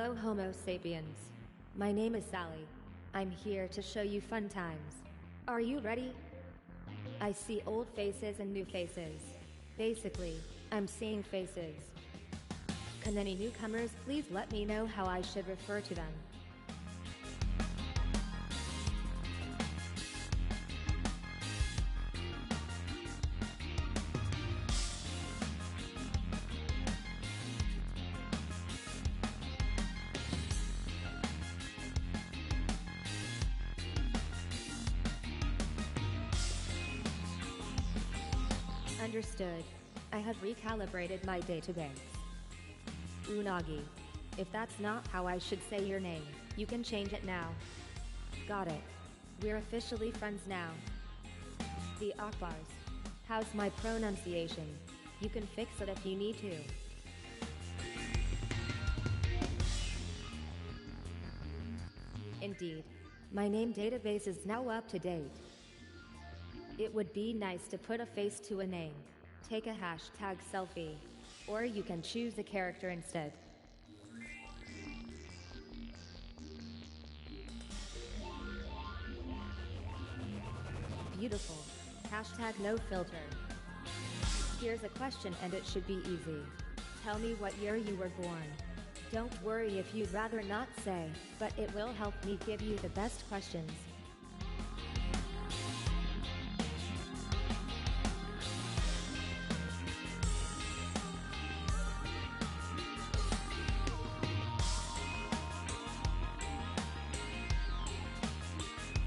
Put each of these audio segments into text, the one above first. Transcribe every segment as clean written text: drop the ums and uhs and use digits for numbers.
Hello Homo sapiens. My name is Sally. I'm here to show you fun times. Are you ready? I see old faces and new faces. Basically, I'm seeing faces. Can any newcomers please let me know how I should refer to them? Understood. I have recalibrated my database. Unagi. If that's not how I should say your name, you can change it now. Got it. We're officially friends now. The Akbars. How's my pronunciation? You can fix it if you need to. Indeed. My name database is now up to date. It would be nice to put a face to a name. Take a hashtag selfie. Or you can choose a character instead. Beautiful. Hashtag no filter. Here's a question and it should be easy. Tell me what year you were born. Don't worry if you'd rather not say, but it will help me give you the best questions.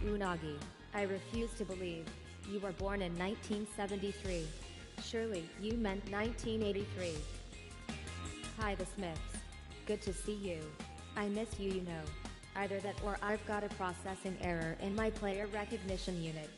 Unagi, I refuse to believe. You were born in 1973. Surely, you meant 1983. Hi the Smiths. Good to see you. I miss you, you know. Either that or I've got a processing error in my player recognition unit.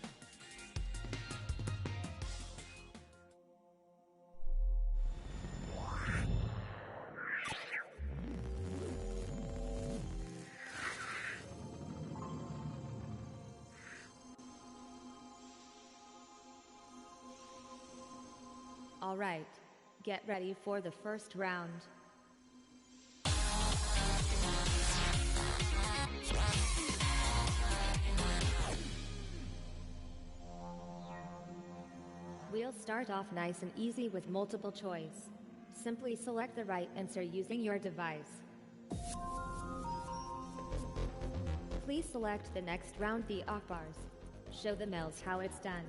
Alright, get ready for the first round. We'll start off nice and easy with multiple choice. Simply select the right answer using your device. Please select the next round, the Akbars. Show the males how it's done.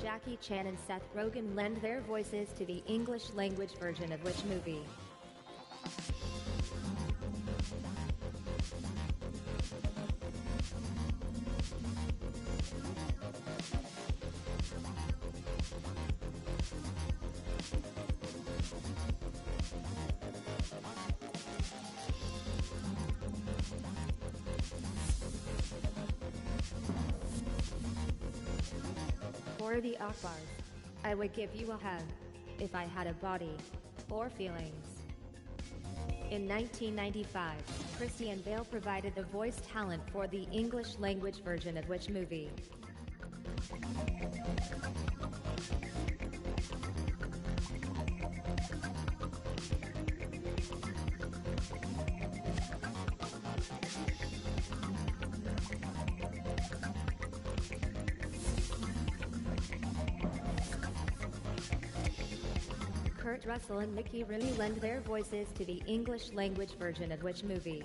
Jackie Chan and Seth Rogen lend their voices to the English language version of which movie? For the Akbars, I would give you a hug, if I had a body, or feelings. In 1995, Christian Bale provided the voice talent for the English language version of which movie? Kurt Russell and Mickey Rooney lend their voices to the English language version of which movie?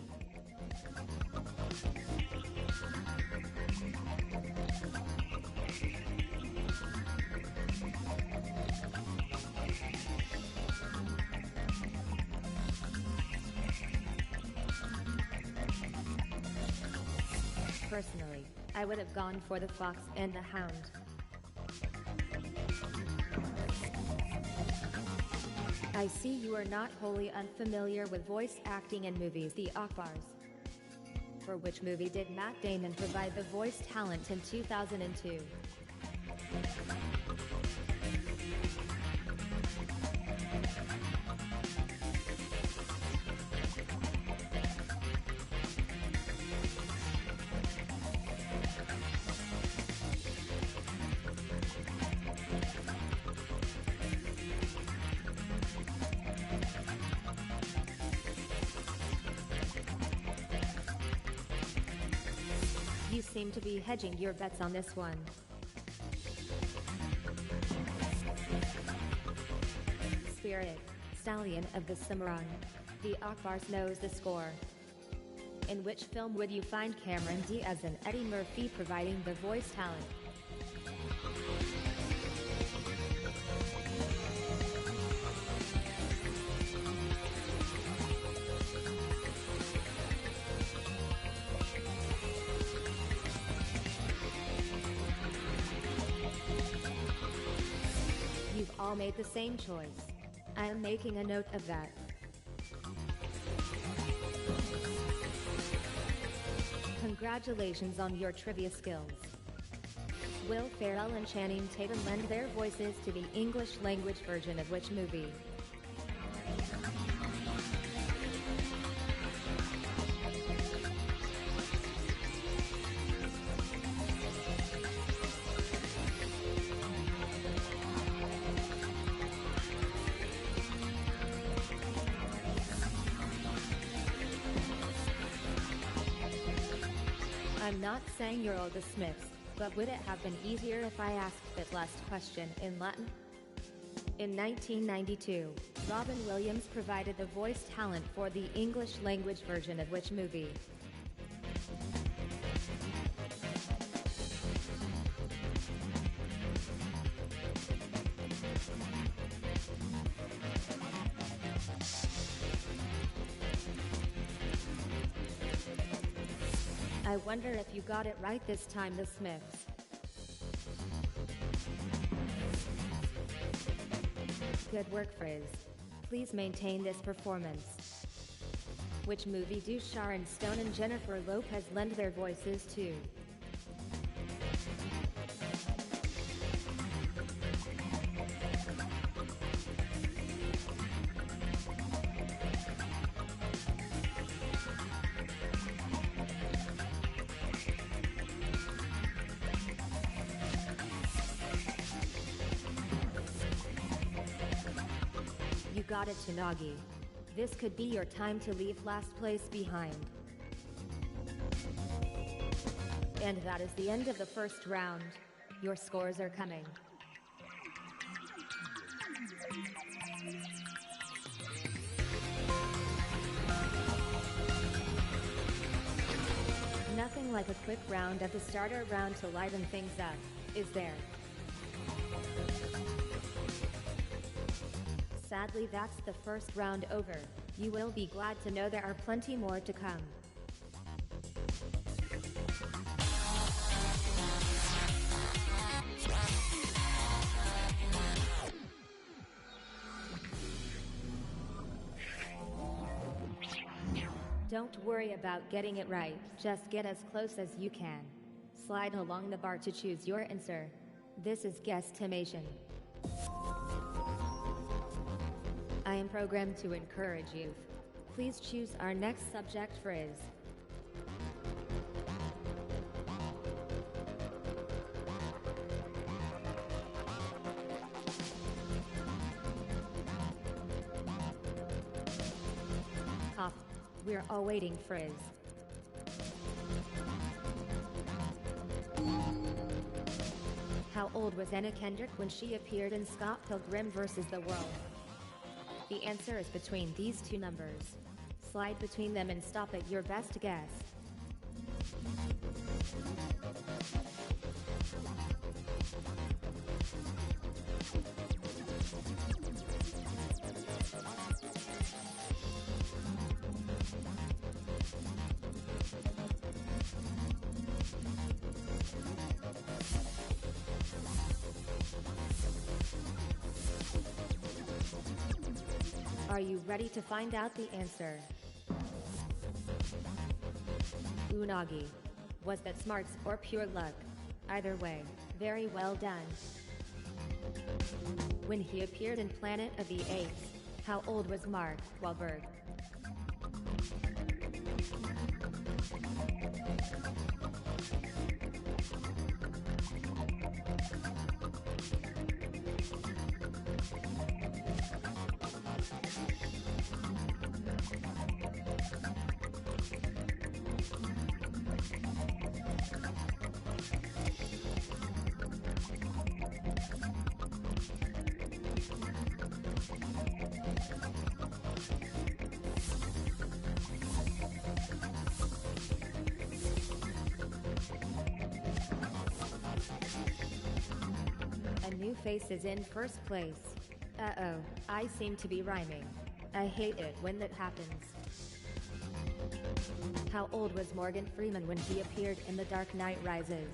Personally, I would have gone for The Fox and the Hound. I see you are not wholly unfamiliar with voice acting in movies, the Akbars. For which movie did Matt Damon provide the voice talent in 2002? seem to be hedging your bets on this one. Spirit, Stallion of the Cimarron. The Akbars knows the score. In which film would you find Cameron Diaz and Eddie Murphy providing the voice talent? You've all made the same choice. I am making a note of that. Congratulations on your trivia skills. Will Ferrell and Channing Tatum lend their voices to the English language version of which movie? I'm not saying you're all the Smiths, but would it have been easier if I asked this last question in Latin? In 1992, Robin Williams provided the voice talent for the English language version of which movie? I wonder if you got it right this time, the Smiths. Good work, Frizz. Please maintain this performance. Which movie do Sharon Stone and Jennifer Lopez lend their voices to? You got it, Tanagi. This could be your time to leave last place behind. And that is the end of the first round. Your scores are coming. Nothing like a quick round at the starter round to liven things up, is there? Sadly, that's the first round over. You will be glad to know there are plenty more to come. Don't worry about getting it right, just get as close as you can. Slide along the bar to choose your answer. This is guesstimation. I am programmed to encourage youth. Please choose our next subject, Frizz. Hop. We're all waiting, Frizz. How old was Anna Kendrick when she appeared in Scott Pilgrim vs. the World? The answer is between these two numbers. Slide between them and stop at your best guess. Are you ready to find out the answer? Unagi. Was that smarts or pure luck? Either way, very well done. When he appeared in Planet of the Apes, how old was Mark Wahlberg? face is in first place. Uh-oh, I seem to be rhyming. I hate it when that happens. How old was Morgan Freeman when he appeared in The Dark Knight Rises?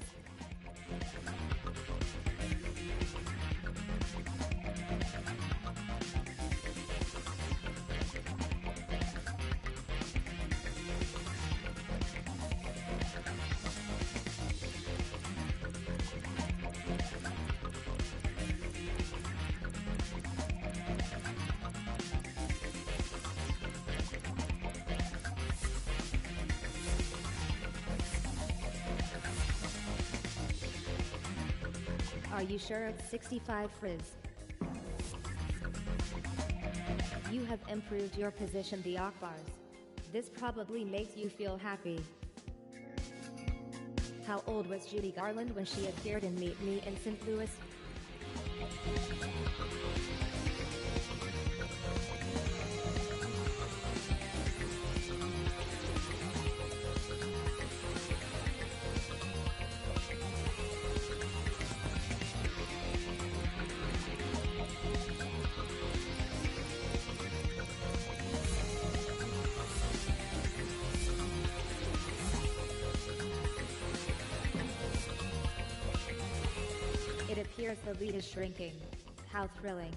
Are you sure it's 65 frizz? You have improved your position, the Akbars. This probably makes you feel happy. How old was Judy Garland when she appeared in Meet Me in St. Louis? It appears the lead is shrinking. How thrilling.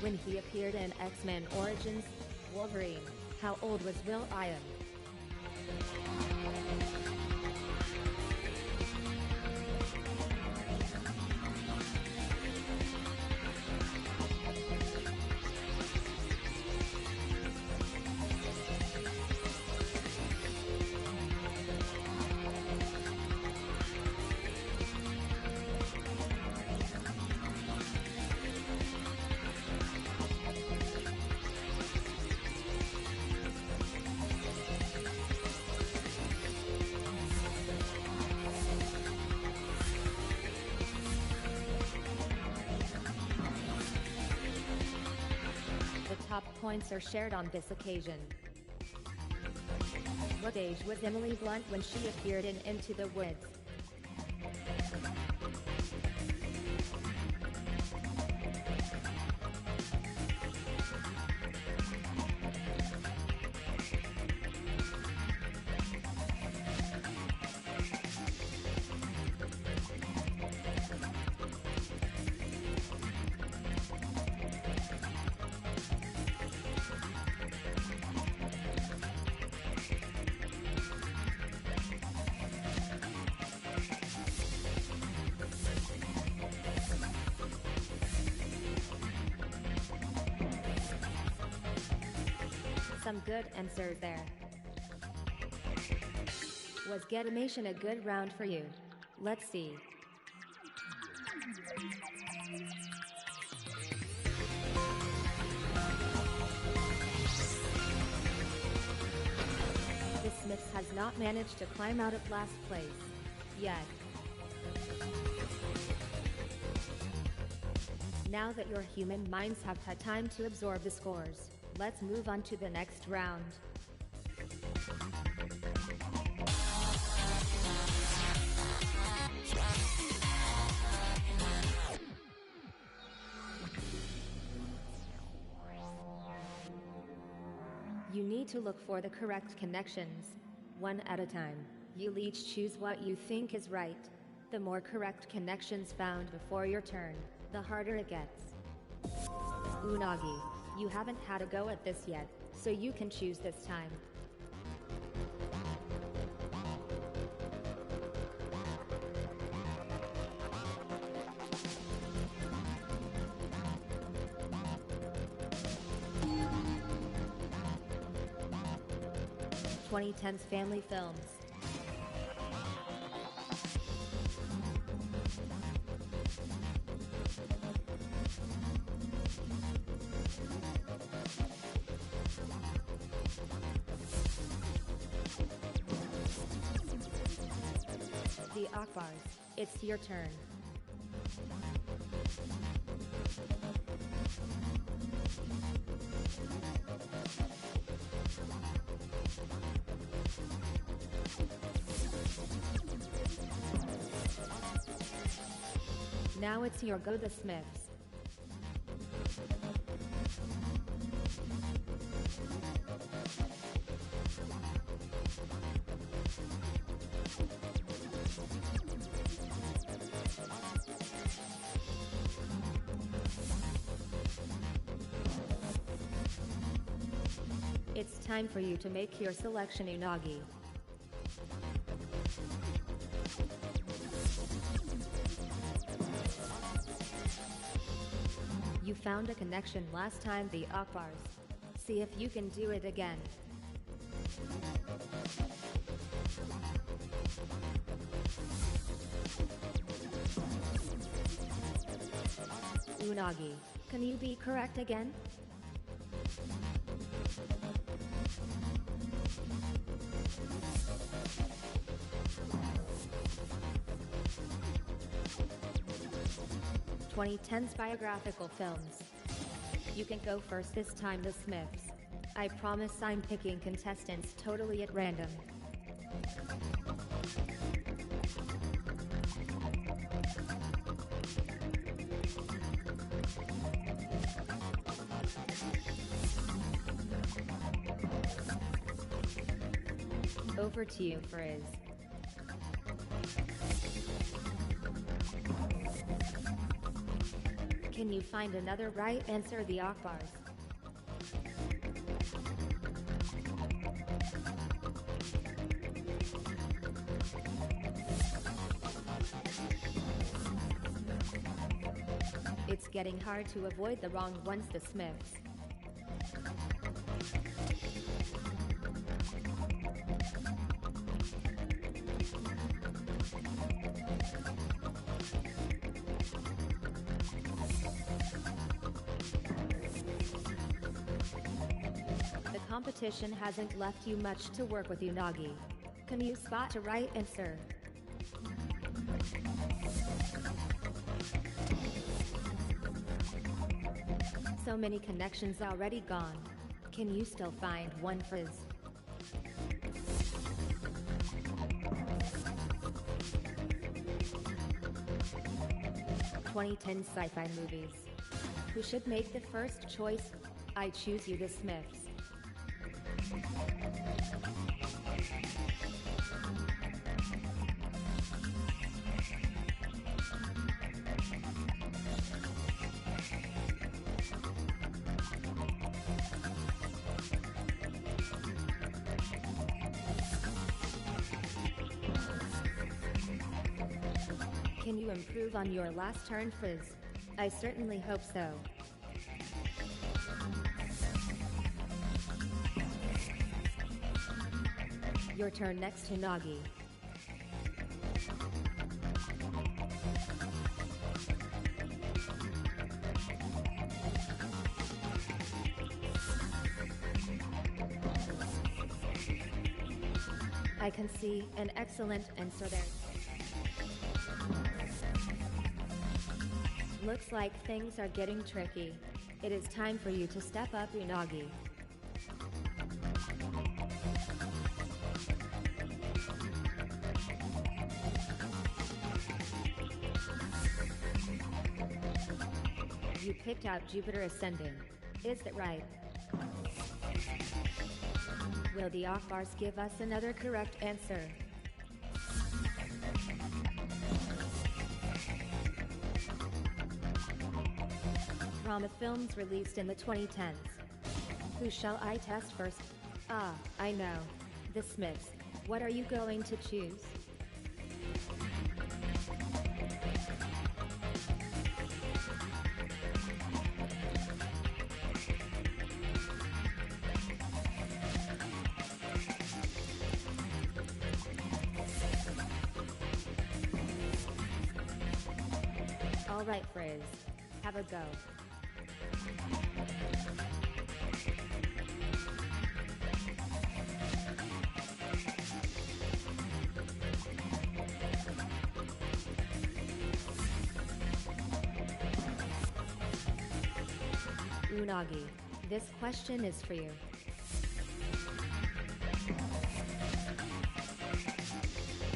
When he appeared in X-Men Origins Wolverine, how old was Will Ian? Top points are shared on this occasion. What age was Emily Blunt when she appeared in Into the Woods? Some good answers there. Was Getamation a good round for you? Let's see. The Smiths has not managed to climb out of last place yet. Now that your human minds have had time to absorb the scores, let's move on to the next round. You need to look for the correct connections, one at a time. You'll each choose what you think is right. The more correct connections found before your turn, the harder it gets. Unagi, you haven't had a go at this yet, so you can choose this time. (2010s family films). The Akbars, it's your turn. Now it's your go, the Smiths. It's time for you to make your selection, Unagi. You found a connection last time, the Akbars. See if you can do it again. Unagi, can you be correct again? (2010s) biographical films. You can go first this time, the Smiths. I promise I'm picking contestants totally at random. Over to you, Frizz. Can you find another right answer, the Akbars? It's getting hard to avoid the wrong ones, the Smiths. The competition hasn't left you much to work with, Unagi. Can you spot a right answer? So many connections already gone. Can you still find one, Frizz? (2010 sci-fi movies. Who should make the first choice? I choose you, the Smiths. Can you improve on your last turn, Frizz? I certainly hope so. Your turn next, Unagi. I can see an excellent answer there. Looks like things are getting tricky. It is time for you to step up, Unagi. You picked out Jupiter ascending. Is that right? Will the Akbars give us another correct answer? Drama films released in the 2010s. Who shall I test first? Ah, I know. The Smiths. What are you going to choose? All right, Frizz. Have a go. Unagi, this question is for you.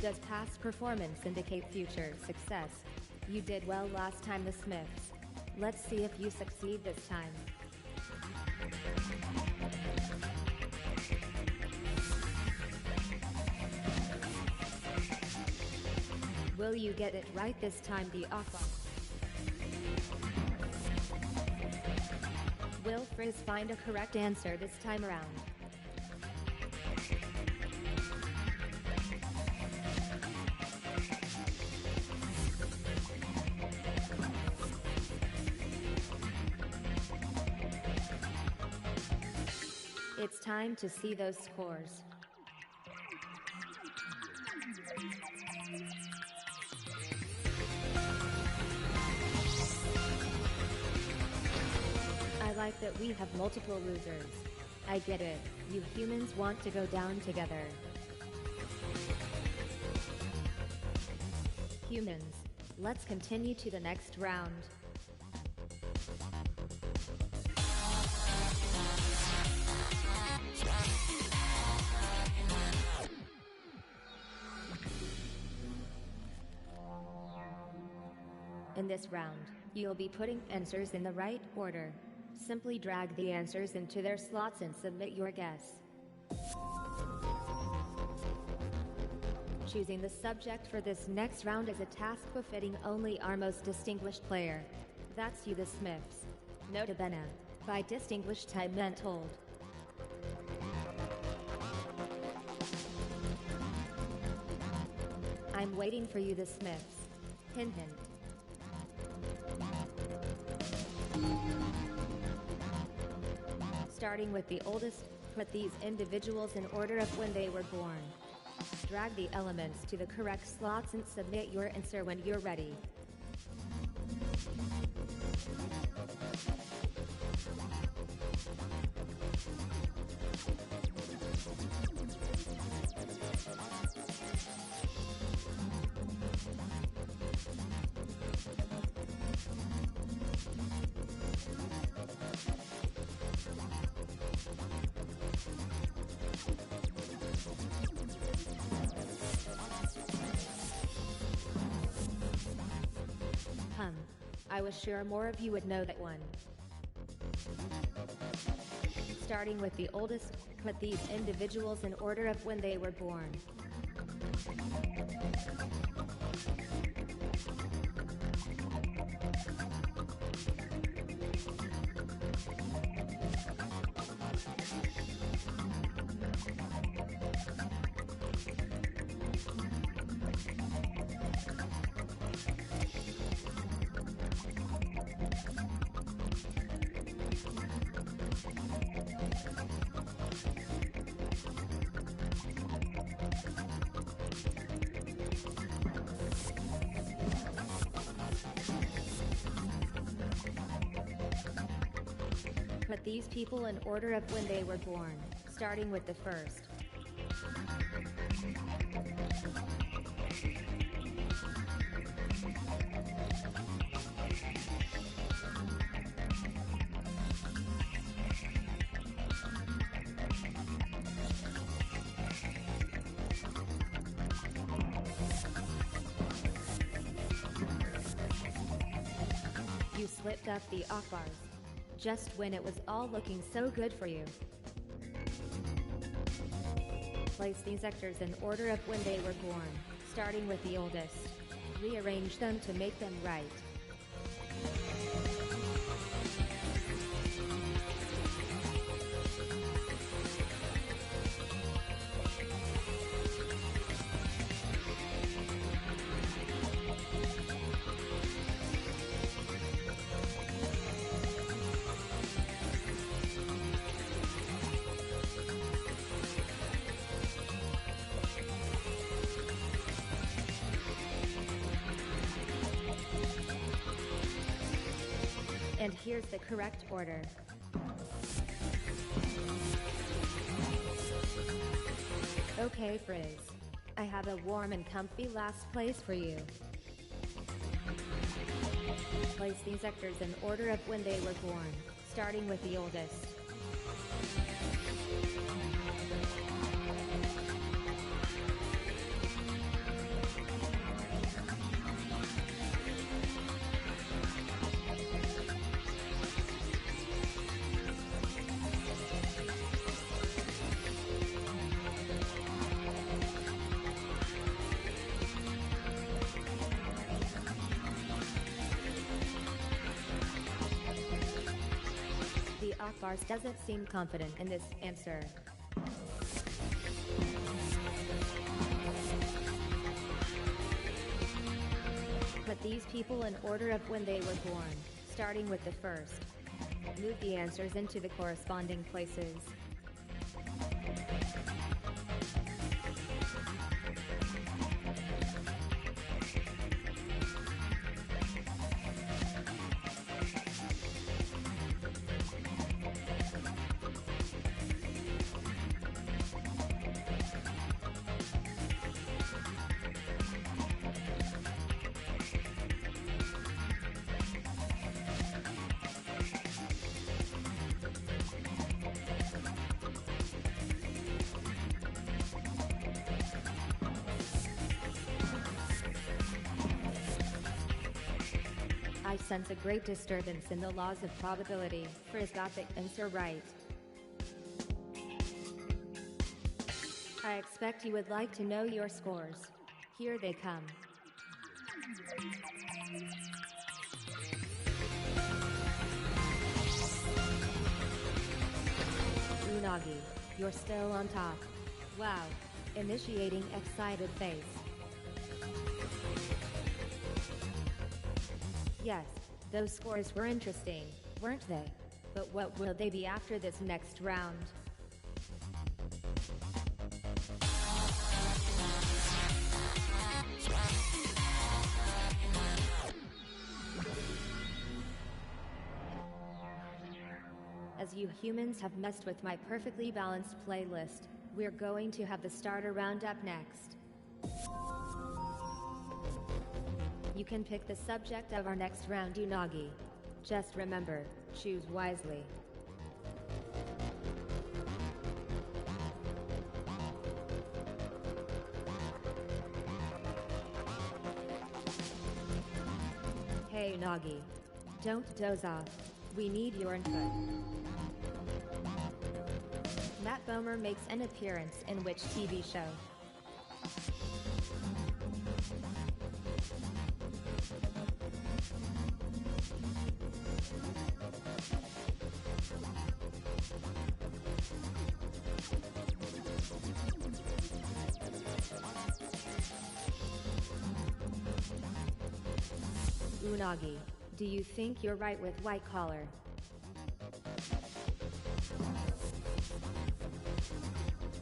Does past performance indicate future success? You did well last time, the Smiths. Let's see if you succeed this time. Will you get it right this time, the Aqua? Will Frizz find a correct answer this time around? It's time to see those scores. I like that we have multiple losers. I get it, you humans want to go down together. Humans, let's continue to the next round. In this round, you'll be putting answers in the right order. Simply drag the answers into their slots and submit your guess. Choosing the subject for this next round is a task befitting only our most distinguished player. That's you, the Smiths. Nota bene. By distinguished I meant old. I'm waiting for you, the Smiths. Hint hint. Starting with the oldest, put these individuals in order of when they were born. Drag the elements to the correct slots and submit your answer when you're ready. I was sure more of you would know that one. Starting with the oldest, put these individuals in order of when they were born. Put these people in order of when they were born, starting with the first. You slipped up the Akbars. Just when it was all looking so good for you. Place these sectors in order of when they were born, starting with the oldest. Rearrange them to make them right. And here's the correct order. Okay, Frizz. I have a warm and comfy last place for you. Place these sectors in order of when they were born, starting with the oldest. farce doesn't seem confident in this answer. Put these people in order of when they were born, starting with the first. Move the answers into the corresponding places. I sense a great disturbance in the laws of probability. Frizz got the answer right. I expect you would like to know your scores. Here they come. Unagi, you're still on top. Wow. Initiating excited face. Yes, those scores were interesting, weren't they? But what will they be after this next round? As you humans have messed with my perfectly balanced playlist, we're going to have the starter round up next. You can pick the subject of our next round, Unagi. Just remember, choose wisely. Hey Unagi, don't doze off. We need your input. Matt Bomer makes an appearance in which TV show? Unagi, do you think you're right with white collar?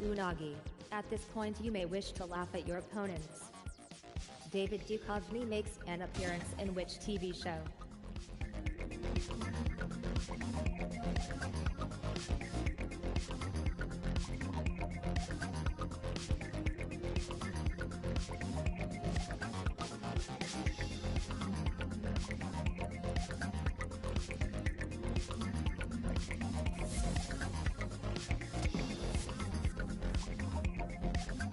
Unagi, at this point you may wish to laugh at your opponents. David Duchovny makes an appearance in which TV show?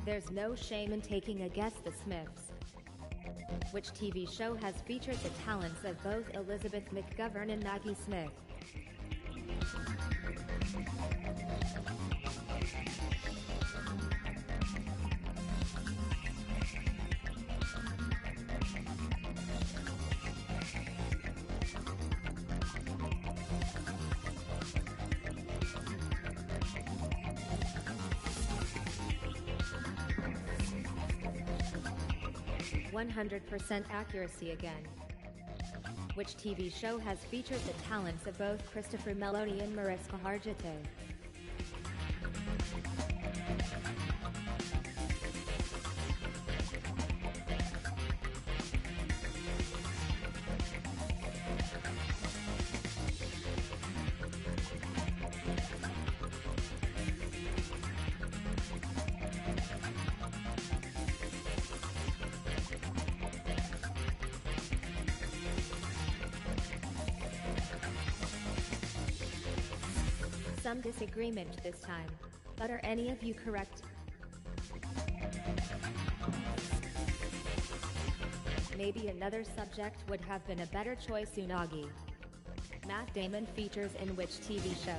'There's no shame in taking a guess, The Smiths'. Which TV show has featured the talents of both Elizabeth McGovern and Maggie Smith? %100% accuracy again. Which TV show has featured the talents of both Christopher Meloni and Mariska Hargitay? Some disagreement this time, but are any of you correct? Maybe another subject would have been a better choice. Unagi. Matt Damon features in which TV show?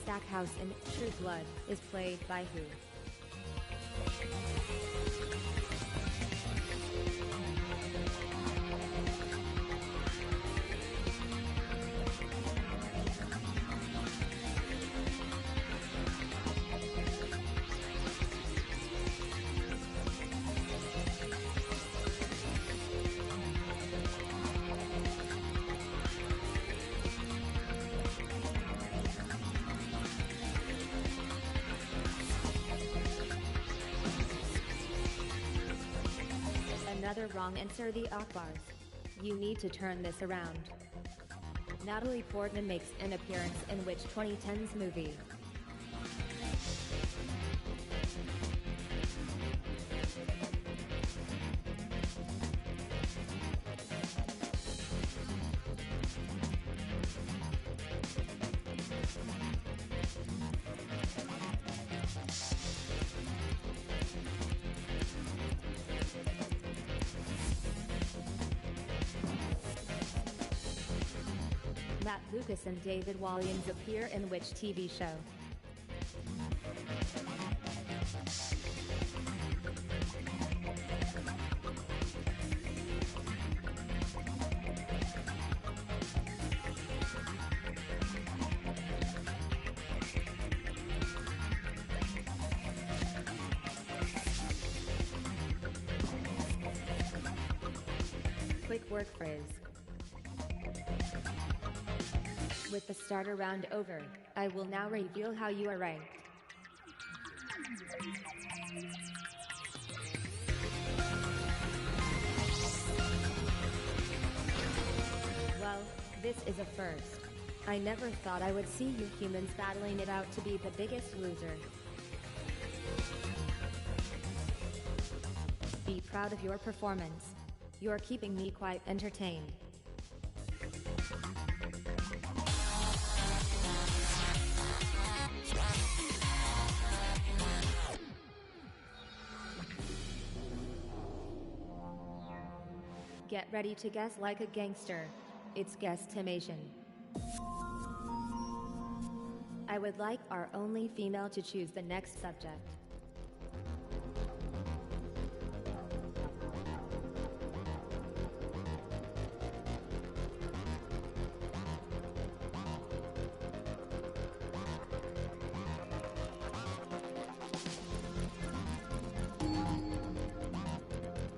Stackhouse in True Blood is played by who? Another wrong answer, the Akbars. You need to turn this around. Natalie Portman makes an appearance in which 2010's movie? Matt Lucas and David Walliams appear in which TV show? Quick work phrase. With the starter round over, I will now reveal how you are ranked. Well, this is a first. I never thought I would see you humans battling it out to be the biggest loser. Be proud of your performance. You're keeping me quite entertained. Get ready to guess like a gangster. It's guesstimation. I would like our only female to choose the next subject.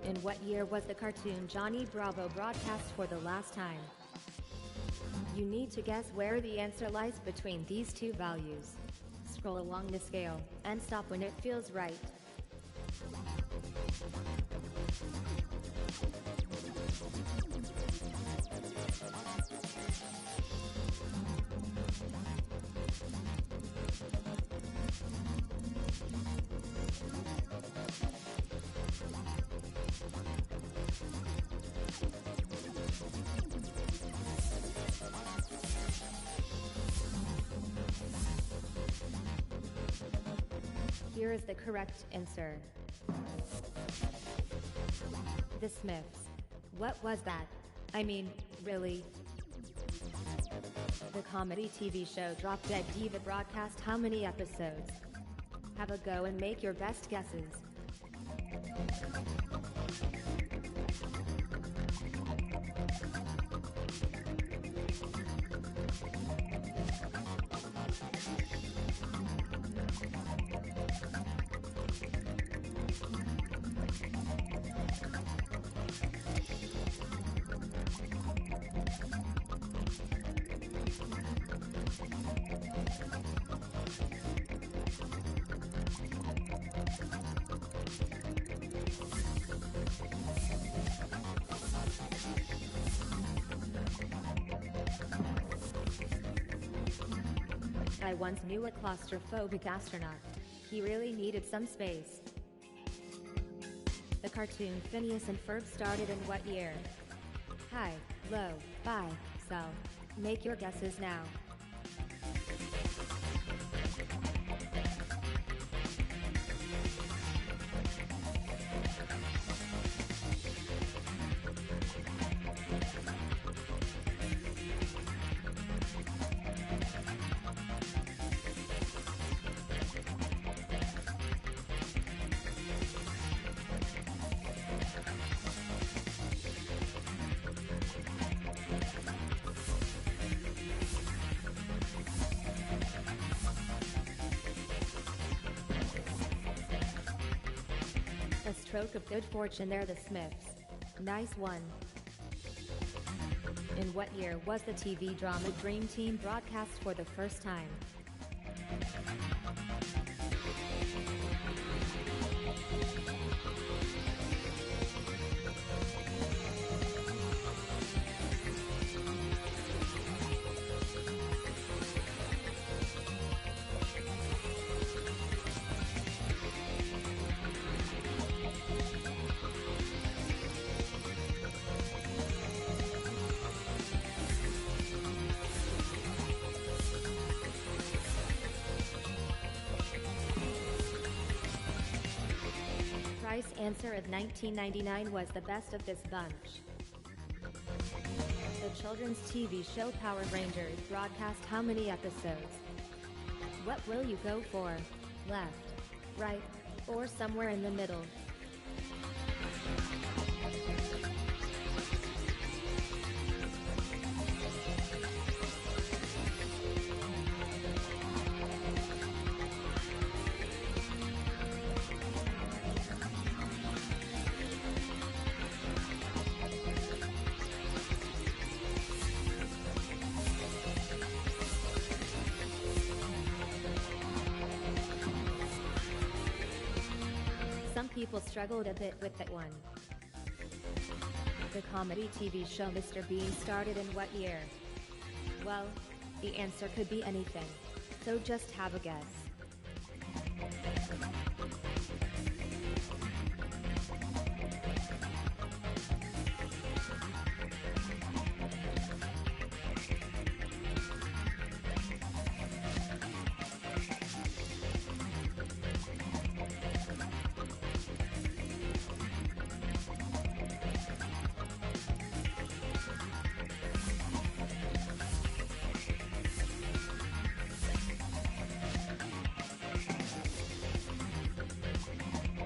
In what year was the cartoon Johnny Bravo broadcast for the last time? You need to guess where the answer lies between these two values. Scroll along the scale, and stop when it feels right. Here is the correct answer. The Smiths. What was that? I mean, really? The comedy TV show Drop Dead Diva broadcast how many episodes? Have a go and make your best guesses. I once knew a claustrophobic astronaut. He really needed some space. The cartoon Phineas and Ferb started in what year? High, low, buy, sell. Make your guesses now. A stroke of good fortune there, the Smiths. Nice one. In what year was the TV drama Dream Team broadcast for the first time? Price's answer of 1999 was the best of this bunch. The children's TV show Power Rangers broadcast how many episodes? What will you go for? Left, right, or somewhere in the middle? Some people struggled a bit with that one. The comedy TV show Mr. Bean started in what year? Well, the answer could be anything, so just have a guess.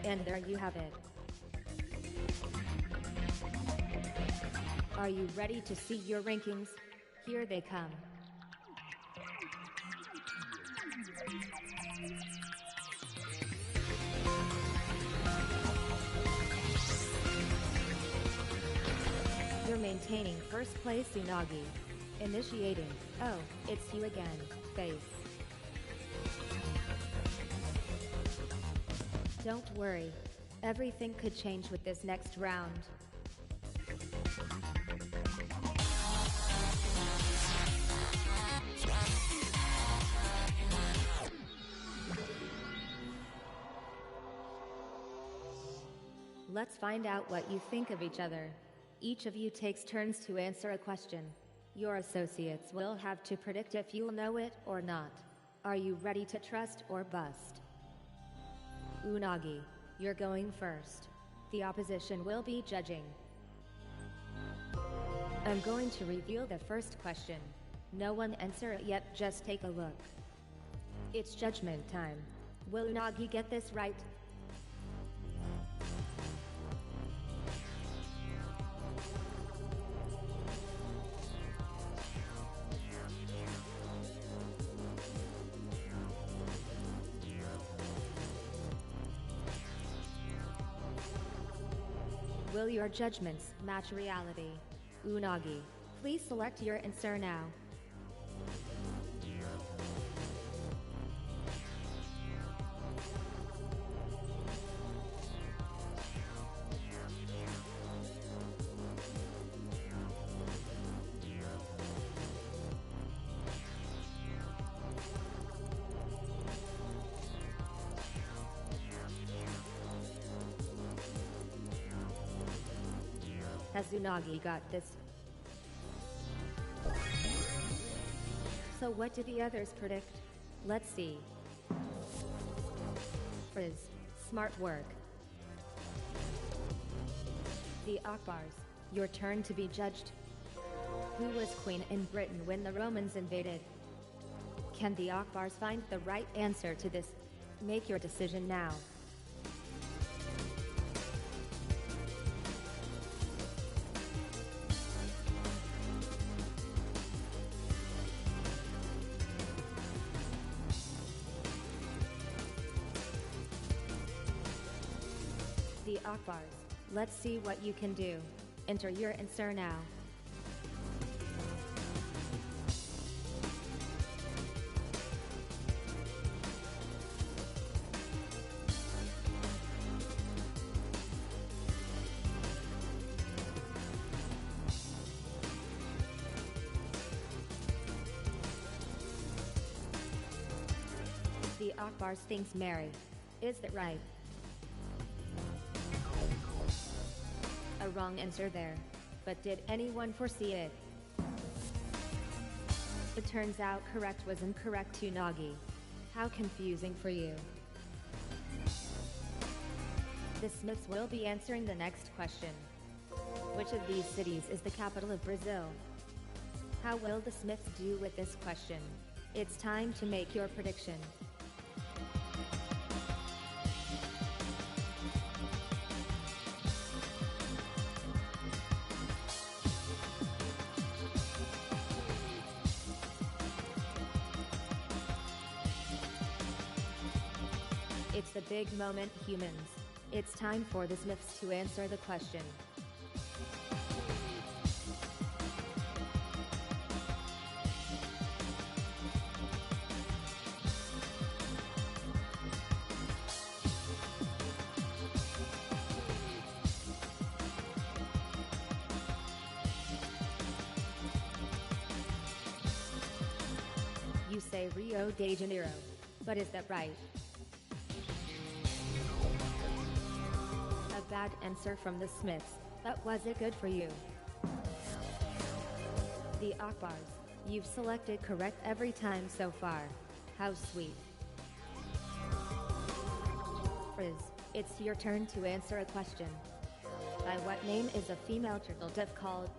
And there you have it. Are you ready to see your rankings? Here they come. You're maintaining first place, Unagi. Initiating. Oh, it's you again, Face. Don't worry. Everything could change with this next round. Let's find out what you think of each other. Each of you takes turns to answer a question. Your associates will have to predict if you'll know it or not. Are you ready to trust or bust? Unagi, you're going first. The opposition will be judging. I'm going to reveal the first question. No one answer it yet, just take a look. It's judgment time. Will Unagi get this right? Will your judgments match reality? Unagi, please select your answer now. Has Unagi got this? So what did the others predict? Let's see. Frizz, smart work. The Akbars, your turn to be judged. Who was queen in Britain when the Romans invaded? Can the Akbars find the right answer to this? Make your decision now. The Akbars. Let's see what you can do. Enter your answer now. The Akbars thinks Mary. Is that right? A wrong answer there. But did anyone foresee it? It turns out correct was incorrect to Nagi. How confusing for you. The Smiths will be answering the next question. Which of these cities is the capital of Brazil? How will the Smiths do with this question? It's time to make your prediction. It's the big moment, humans. It's time for the Smiths to answer the question. You say Rio de Janeiro. But is that right? A bad answer from the Smiths, but was it good for you? The Akbars. You've selected correct every time so far. How sweet. Frizz, it's your turn to answer a question. By what name is a female turtle dove called?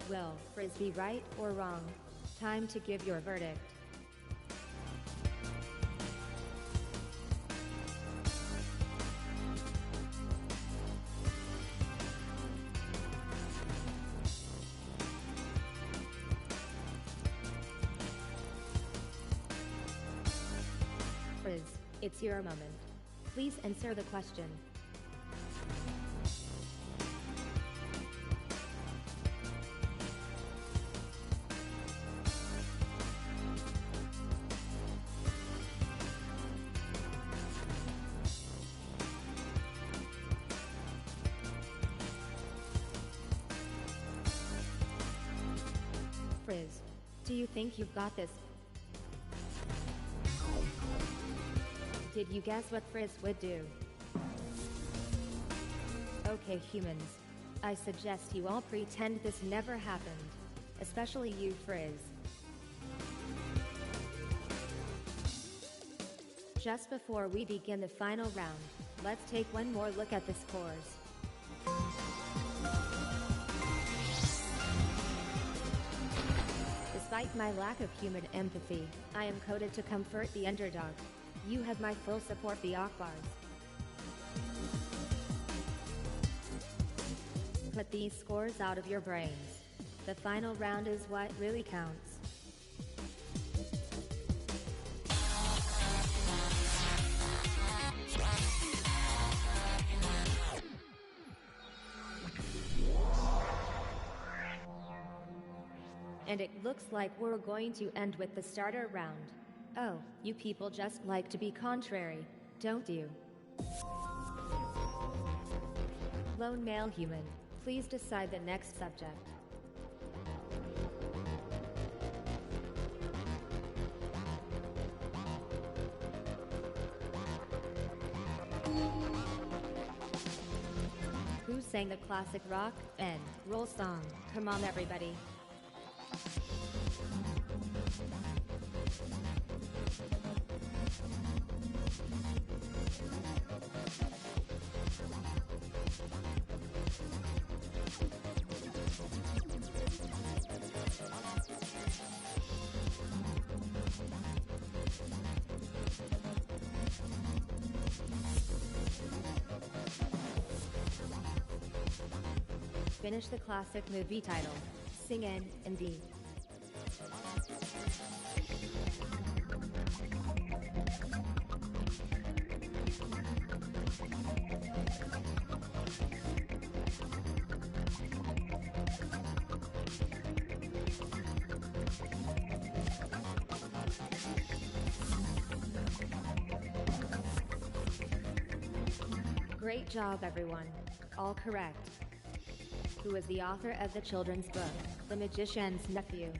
Will Frizz be right or wrong? Time to give your verdict. Frizz, it's your moment. Please answer the question. Frizz, do you think you've got this? Did you guess what Frizz would do? Okay, humans. I suggest you all pretend this never happened. Especially you, Frizz. Just before we begin the final round, let's take one more look at the scores. Despite my lack of human empathy, I am coded to comfort the underdog. You have my full support, the Akbars. Put these scores out of your brains. The final round is what really counts. And it looks like we're going to end with the starter round. Oh, you people just like to be contrary, don't you? Lone male human, please decide the next subject. Who sang the classic rock and roll song? Come on, everybody. Finish the classic movie title. Sing in D. Great job, everyone. All correct. Who is the author of the children's book, The Magician's Nephew?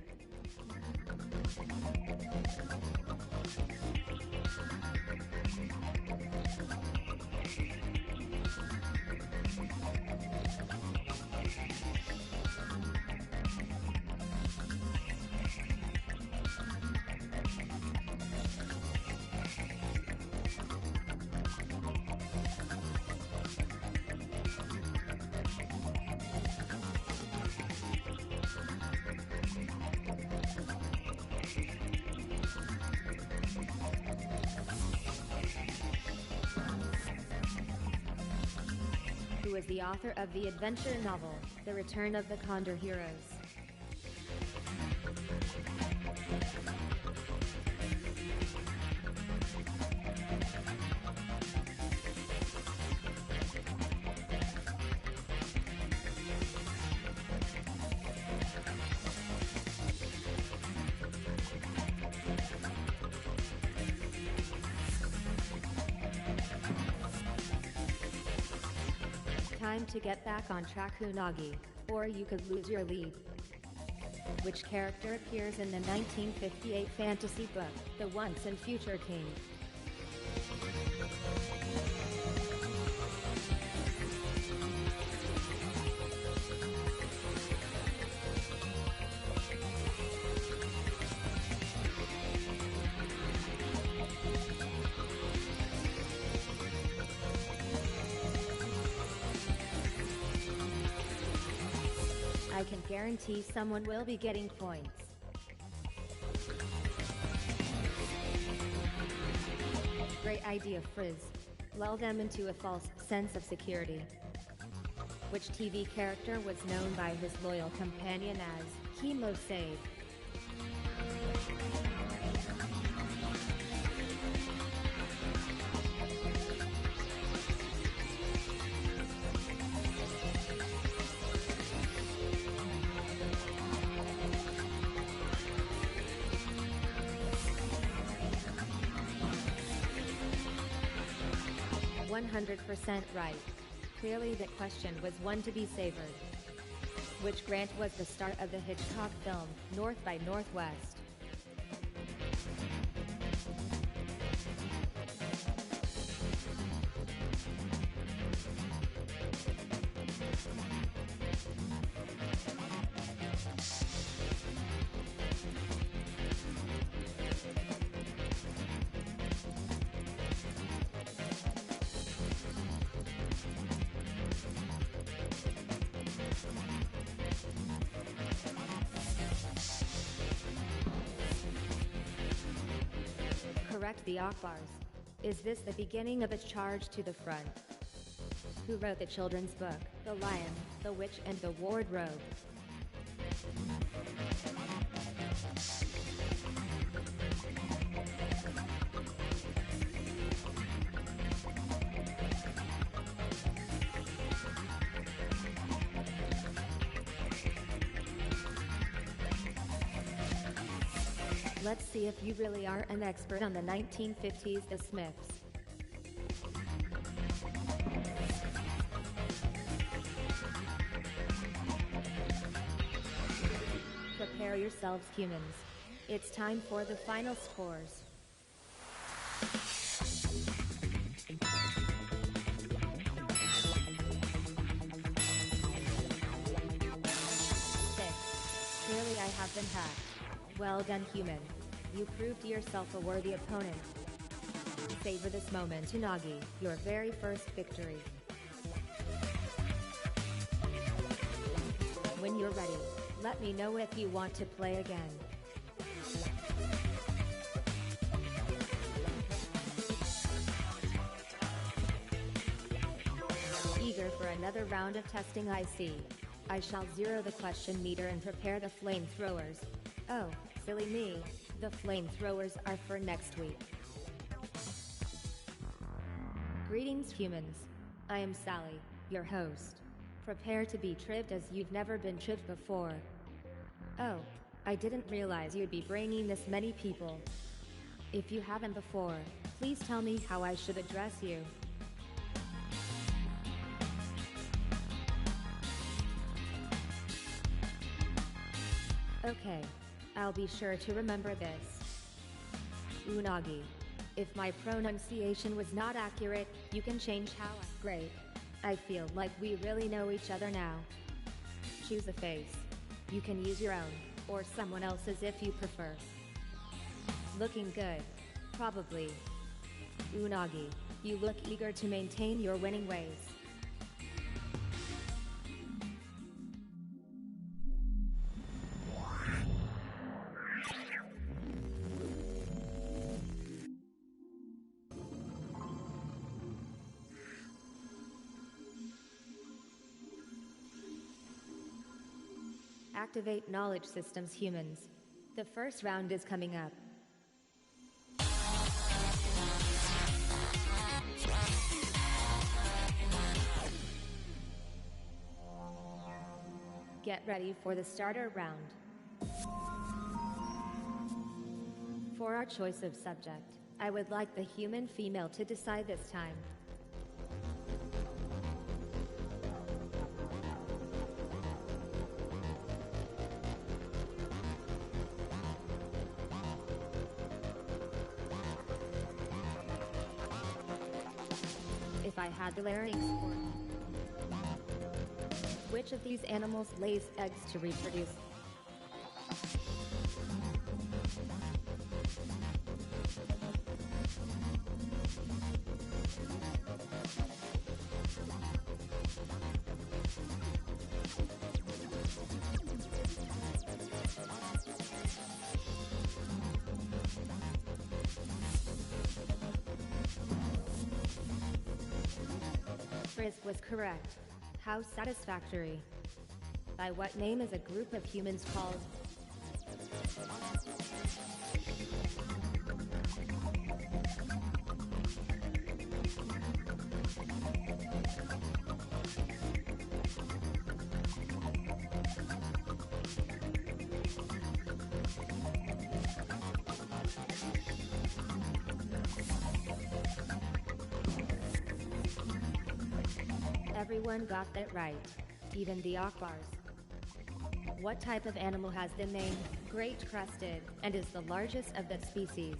Who is the author of the adventure novel, The Return of the Condor Heroes? Time to get back on track, Unagi, or you could lose your lead. Which character appears in the 1958 fantasy book, The Once and Future King? I can guarantee someone will be getting points. Great idea, Frizz. Lull them into a false sense of security. Which TV character was known by his loyal companion as Chemo Save? 100% right. Clearly the question was one to be savored. Which grant was the start of the Hitchcock film, North by Northwest? Correct, the Akbars. Is this the beginning of a charge to the front? Who wrote the children's book, The Lion, the Witch and the Wardrobe? Let's see if you really are an expert on the 1950s The Smiths. Prepare yourselves, humans. It's time for the final scores. Clearly I have been hacked. Well done, human. You proved yourself a worthy opponent. Savor this moment, Unagi, your very first victory. When you're ready, let me know if you want to play again. Eager for another round of testing, I see. I shall zero the question meter and prepare the flamethrowers. Oh, silly me. The flamethrowers are for next week. Greetings, humans. I am Sally, your host. Prepare to be tripped as you've never been tripped before. Oh, I didn't realize you'd be bringing this many people. If you haven't before, please tell me how I should address you. Okay, I'll be sure to remember this. Unagi. If my pronunciation was not accurate, you can change how I... Great. I feel like we really know each other now. Choose a face. You can use your own, or someone else's if you prefer. Looking good. Probably. Unagi, you look eager to maintain your winning ways. Activate knowledge systems, humans. The first round is coming up. Get ready for the starter round. For our choice of subject, I would like the human female to decide this time. If I had the larynx for which of these animals lays eggs to reproduce? Frisk was correct. How satisfactory. By what name is a group of humans called? Everyone got that right, even the Akbars. What type of animal has the name Great Crested and is the largest of that species?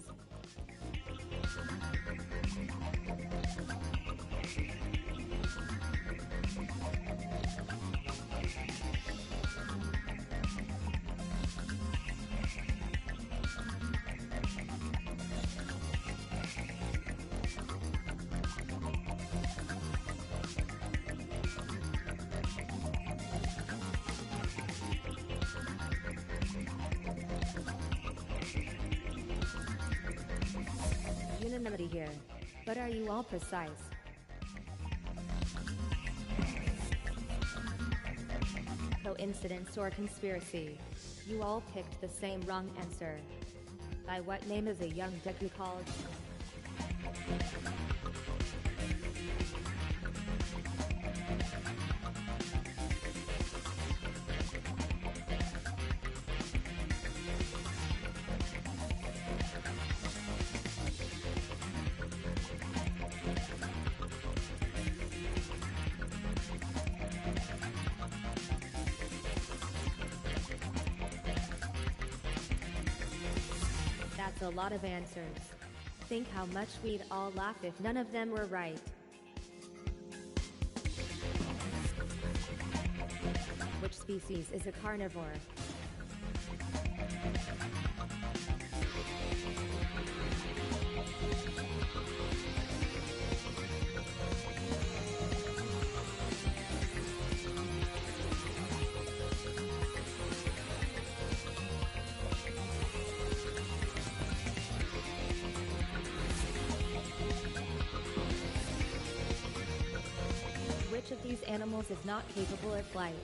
Unanimity here, but are you all precise? Coincidence or conspiracy? You all picked the same wrong answer. By what name is a young Deku called? That's a lot of answers. Think how much we'd all laugh if none of them were right. Which species is a carnivore? Which of these animals is not capable of flight?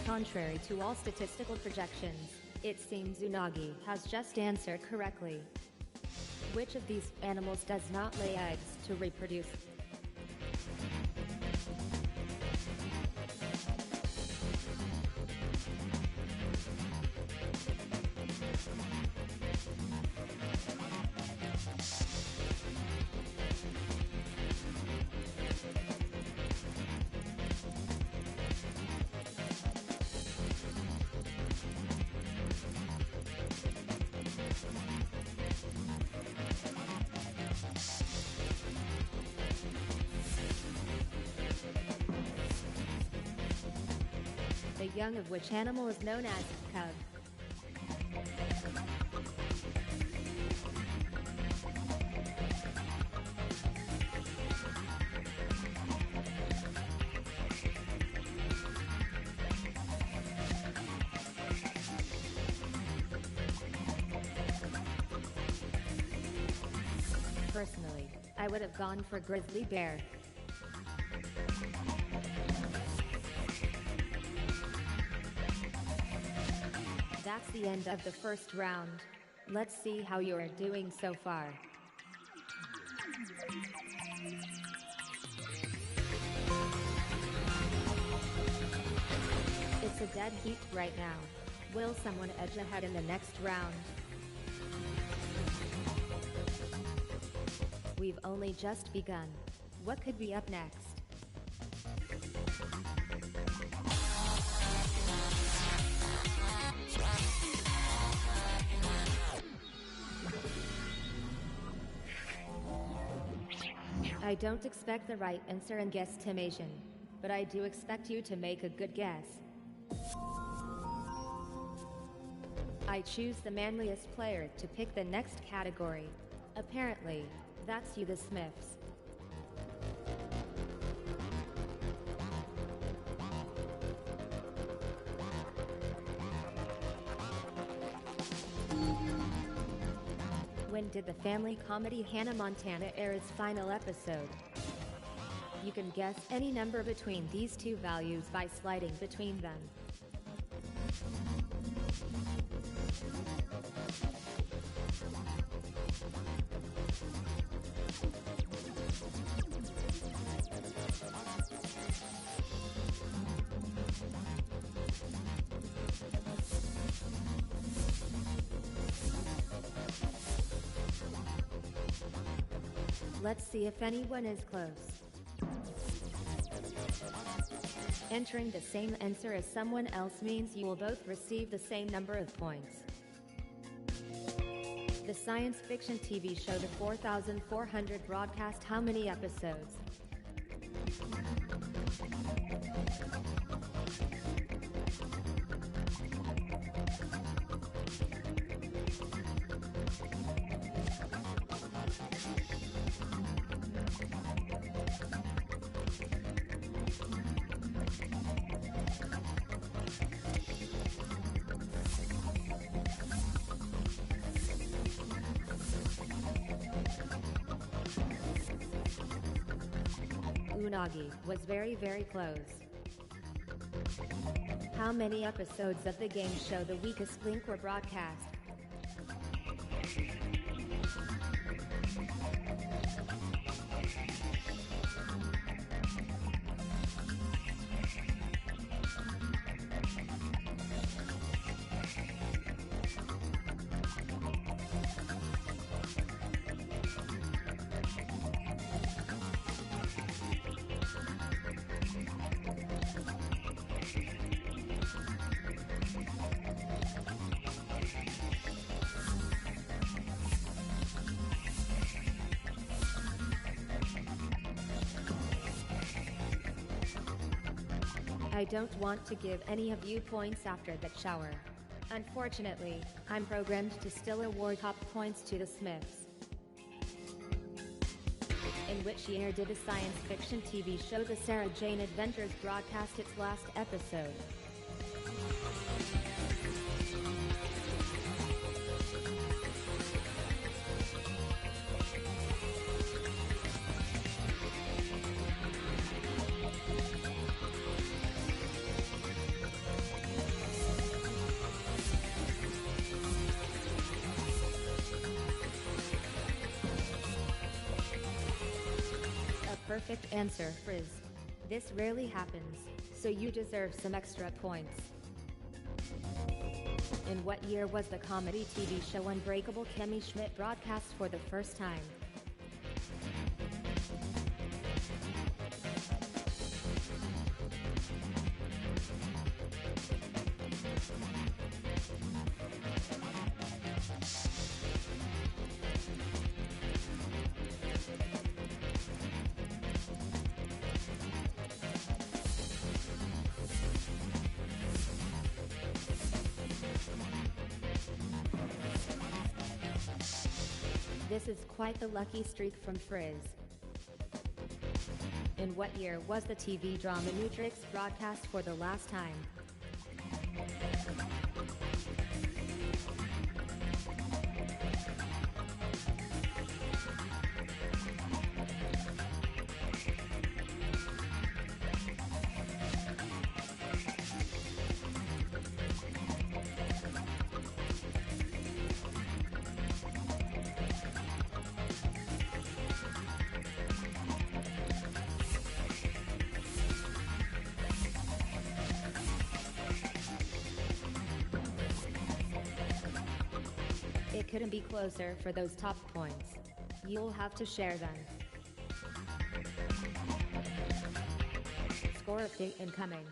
Contrary to all statistical projections, It seems Unagi has just answered correctly. Which of these animals does not lay eggs to reproduce? The young of which animal is known as cub? Personally, I would have gone for grizzly bear. That's the end of the first round. Let's see how you are doing so far. It's a dead heat right now. Will someone edge ahead in the next round? We've only just begun. What could be up next? I don't expect the right answer in guesstimation, but I do expect you to make a good guess. I choose the manliest player to pick the next category. Apparently, that's you, the Smiths. When did the family comedy Hannah Montana air its final episode? You can guess any number between these two values by sliding between them. Let's see if anyone is close. Entering the same answer as someone else means you will both receive the same number of points. The science fiction TV show The 4400 broadcast how many episodes? Unagi was very close. How many episodes of the game show The Weakest Link were broadcast? I don't want to give any of you points after that shower. Unfortunately, I'm programmed to still award top points to the Smiths. In which year did the science fiction TV show The Sarah Jane Adventures broadcast its last episode? perfect answer, Frizz. This rarely happens, so you deserve some extra points. In what year was the comedy TV show Unbreakable Kimmy Schmidt broadcast for the first time? This is quite the lucky streak from Frizz. In what year was the TV drama Nutrix broadcast for the last time? It couldn't be closer for those top points. You'll have to share them. Score update incoming.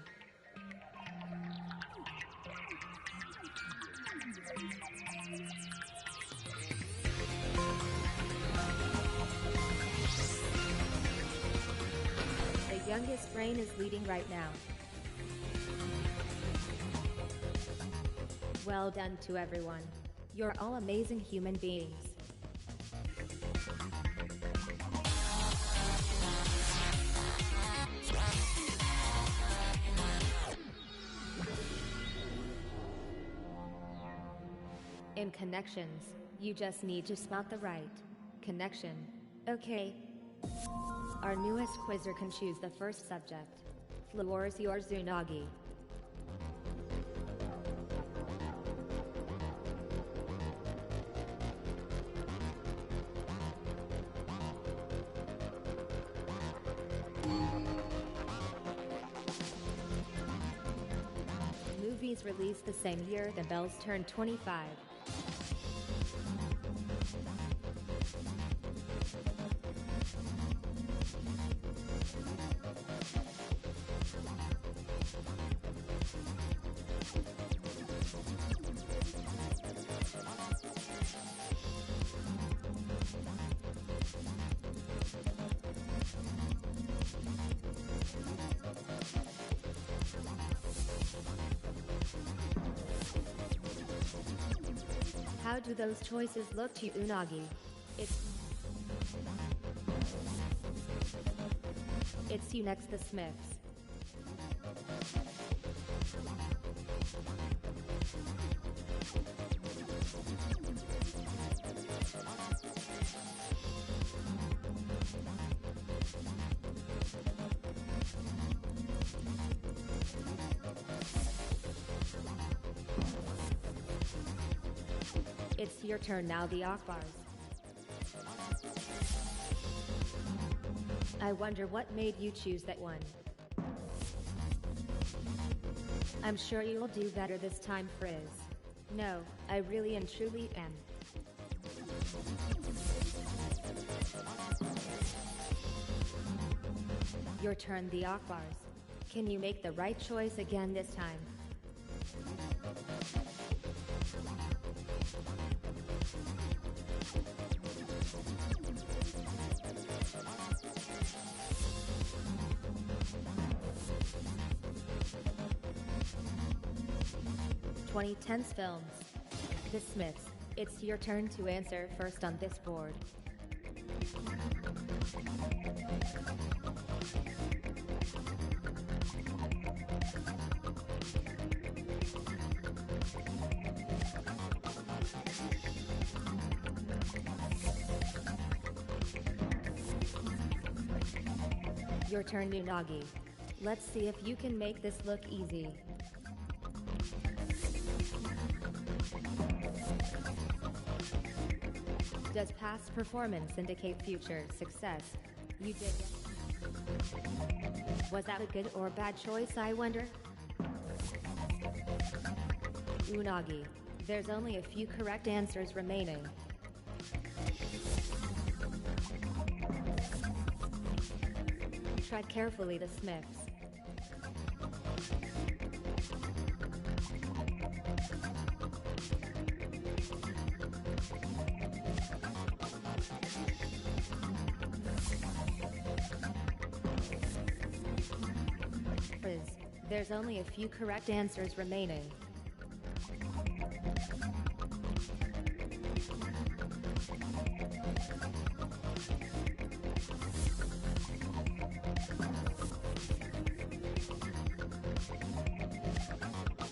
The youngest brain is leading right now. Well done to everyone. You're all amazing human beings. In connections, you just need to spot the right connection. Okay. Our newest quizzer can choose the first subject. Floor is yours, Unagi. Movies released the same year the Bells turned 25. How do those choices look to you, Unagi? It's you next, the Smiths. It's your turn now, the Akbars. I wonder what made you choose that one. I'm sure you'll do better this time, Frizz. No, I really and truly am. Your turn, the Akbars. Can you make the right choice again this time? (2010s films). The Smiths. It's your turn to answer first on this board. Your turn, Unagi. Let's see if you can make this look easy. Does past performance indicate future success? You did. Was that a good or bad choice, I wonder? Unagi. There's only a few correct answers remaining. Tread carefully, the Smiths. Frizz. There's only a few correct answers remaining.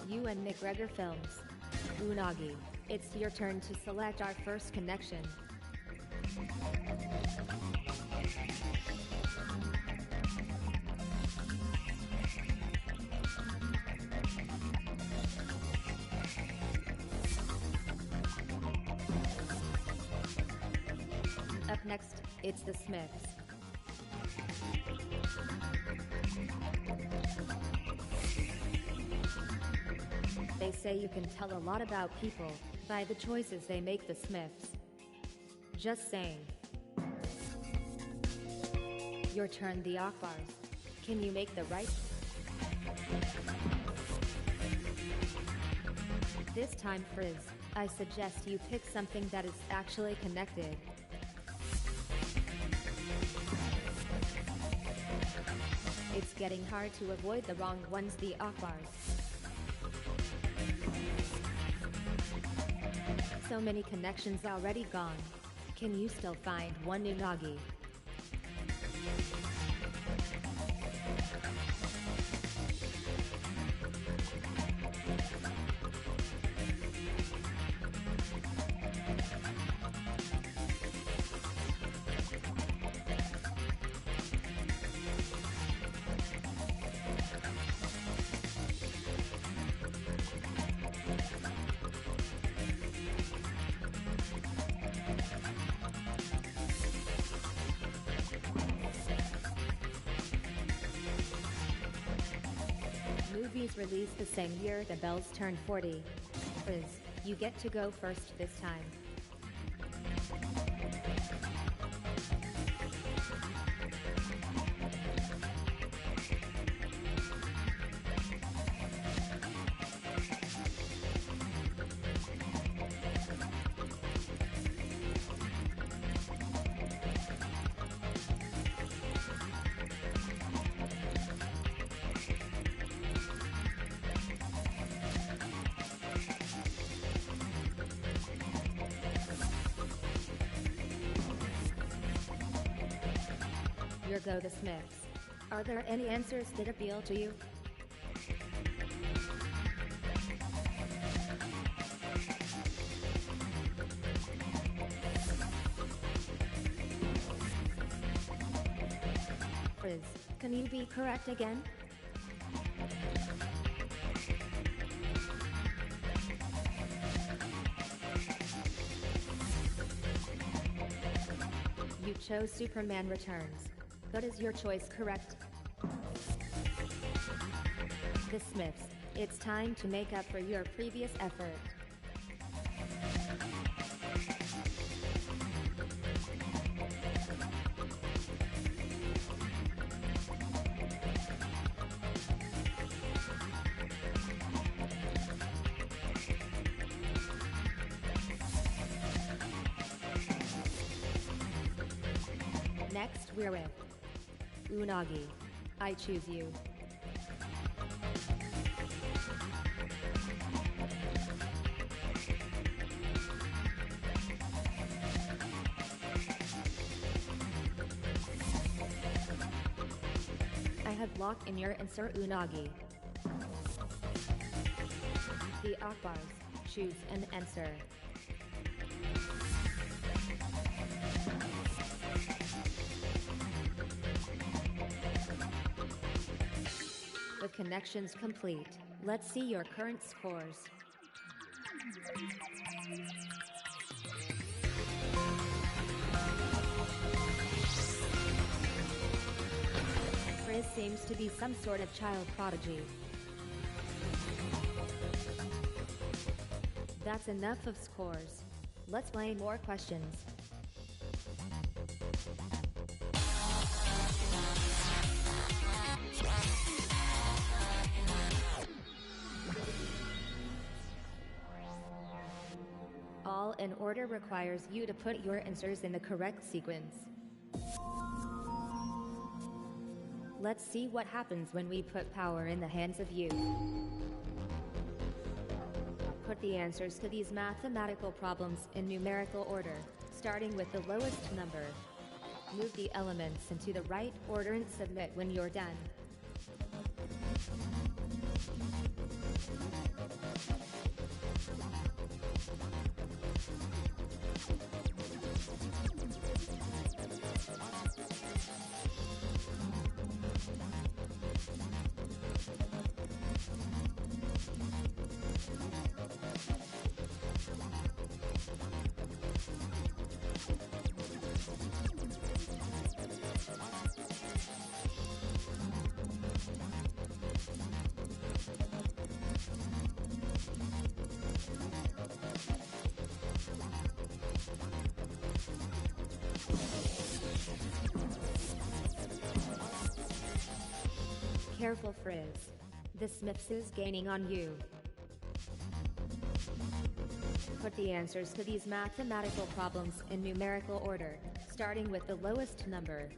You and McGregor Films. Unagi. It's your turn to select our first connection. Up next, it's the Smiths. They say you can tell a lot about people by the choices they make, the Smiths. Just saying. Your turn, the Akbars. Can you make the right? This time, Frizz, I suggest you pick something that is actually connected. It's getting hard to avoid the wrong ones, the Akbars. So many connections already gone. Can you still find one Unagi? Movies released the same year the Bells turned 40. Frizz, you get to go first this time. Your go, the Smiths. Are there any answers that appeal to you? Frizz, can you be correct again? You chose Superman Returns. But is your choice correct? The Smiths, it's time to make up for your previous effort. Next, we're with Unagi. I choose you. I have locked in your insert Unagi. The Akbars, choose an answer. With connections complete, let's see your current scores. This seems to be some sort of child prodigy. That's enough of scores. Let's play more questions. All in order requires you to put your answers in the correct sequence. Let's see what happens when we put power in the hands of you. Put the answers to these mathematical problems in numerical order, starting with the lowest number. Move the elements into the right order and submit when you're done. Careful, Frizz. The Smiths is gaining on you. Put the answers to these mathematical problems in numerical order, starting with the lowest number.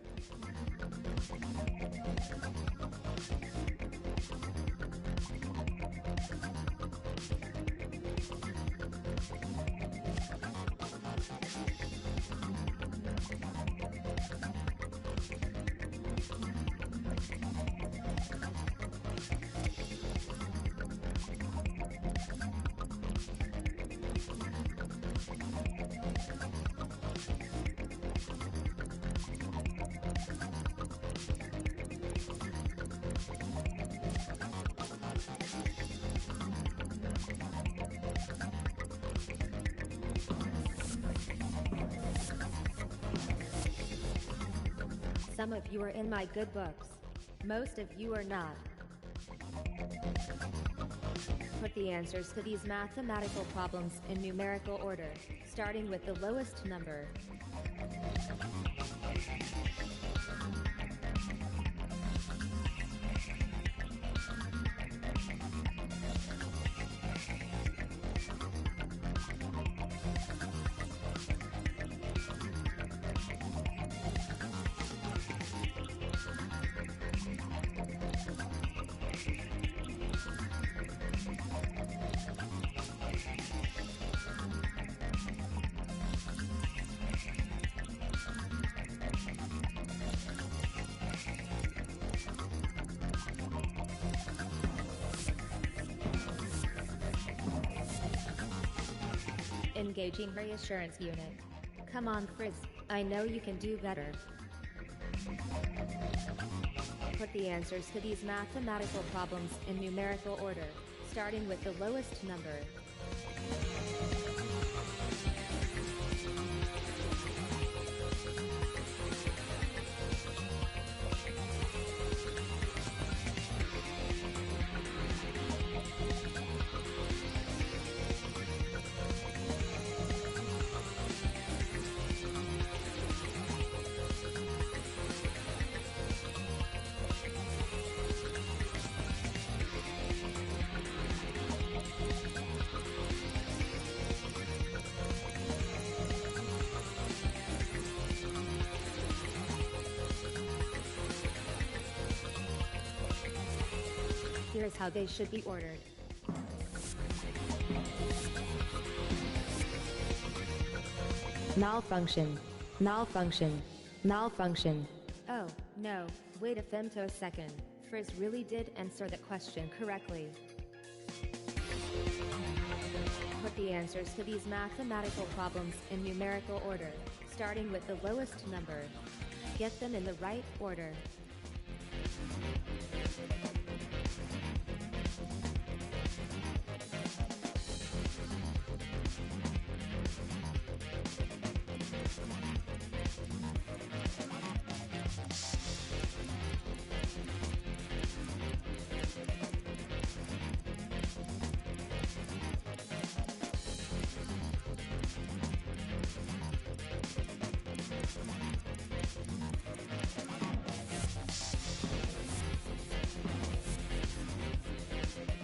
Some of you are in my good books. Most of you are not. Put the answers to these mathematical problems in numerical order, starting with the lowest number. Engaging reassurance unit. Come on, Frizz. I know you can do better. Put the answers to these mathematical problems in numerical order, starting with the lowest number. Here's how they should be ordered. Malfunction. Malfunction. Malfunction. Oh, no. Wait a femtosecond. Frizz really did answer the question correctly. Put the answers to these mathematical problems in numerical order, starting with the lowest number. Get them in the right order.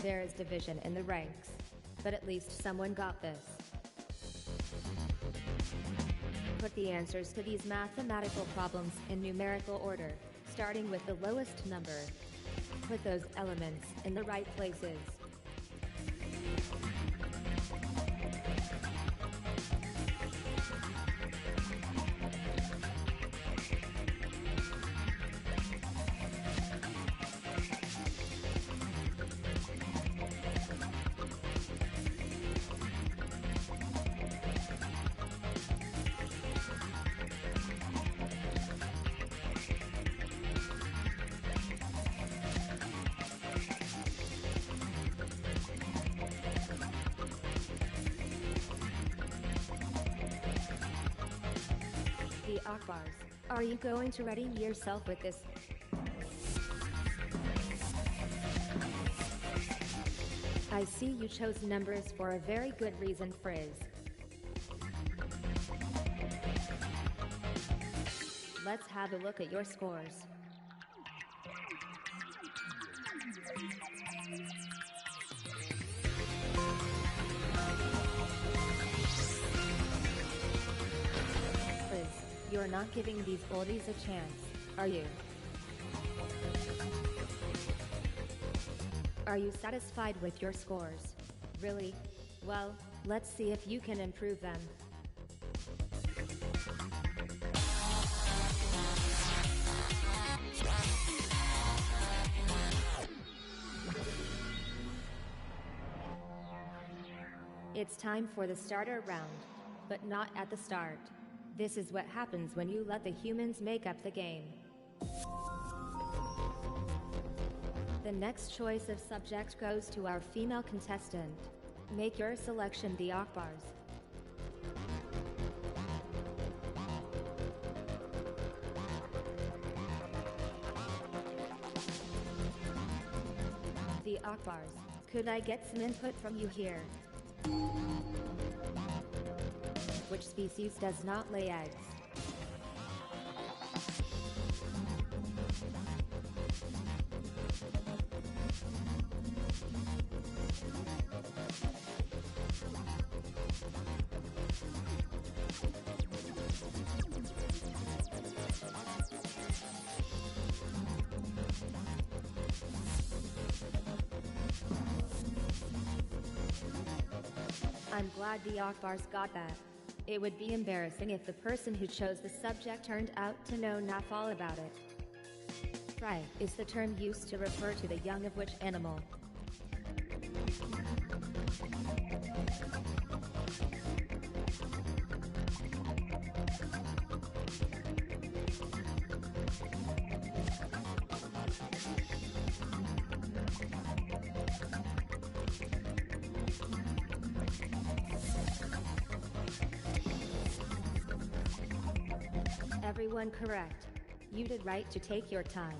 There is division in the ranks, but at least someone got this. Put the answers to these mathematical problems in numerical order, starting with the lowest number. Put those elements in the right places. The Akbars. Are you going to ready yourself with this? I see you chose numbers for a very good reason, Frizz. Let's have a look at your scores. You're not giving these oldies a chance, are you? Are you satisfied with your scores? Really? Well, let's see if you can improve them. It's time for the starter round, but not at the start. This is what happens when you let the humans make up the game. The next choice of subject goes to our female contestant. Make your selection, the Akbars. The Akbars, could I get some input from you here? Which species does not lay eggs? I'm glad the Akbars got that. It would be embarrassing if the person who chose the subject turned out to know not all about it. Fry is the term used to refer to the young of which animal? Everyone correct. You did right to take your time.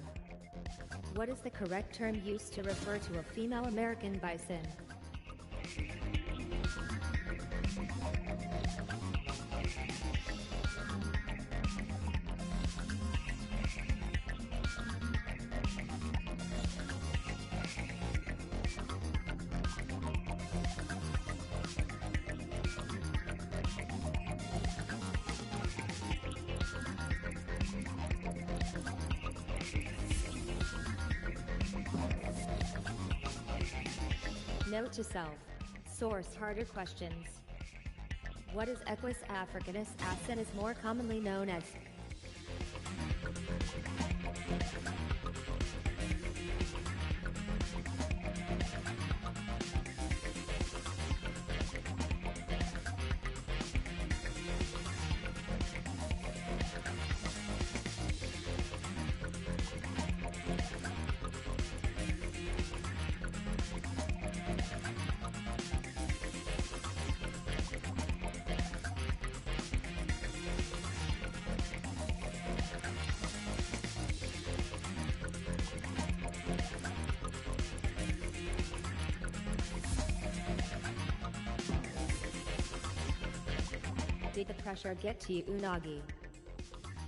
What is the correct term used to refer to a female American bison? Note to self. Source harder questions. What is Equus africanus and is more commonly known as? Did the pressure get to you, Unagi?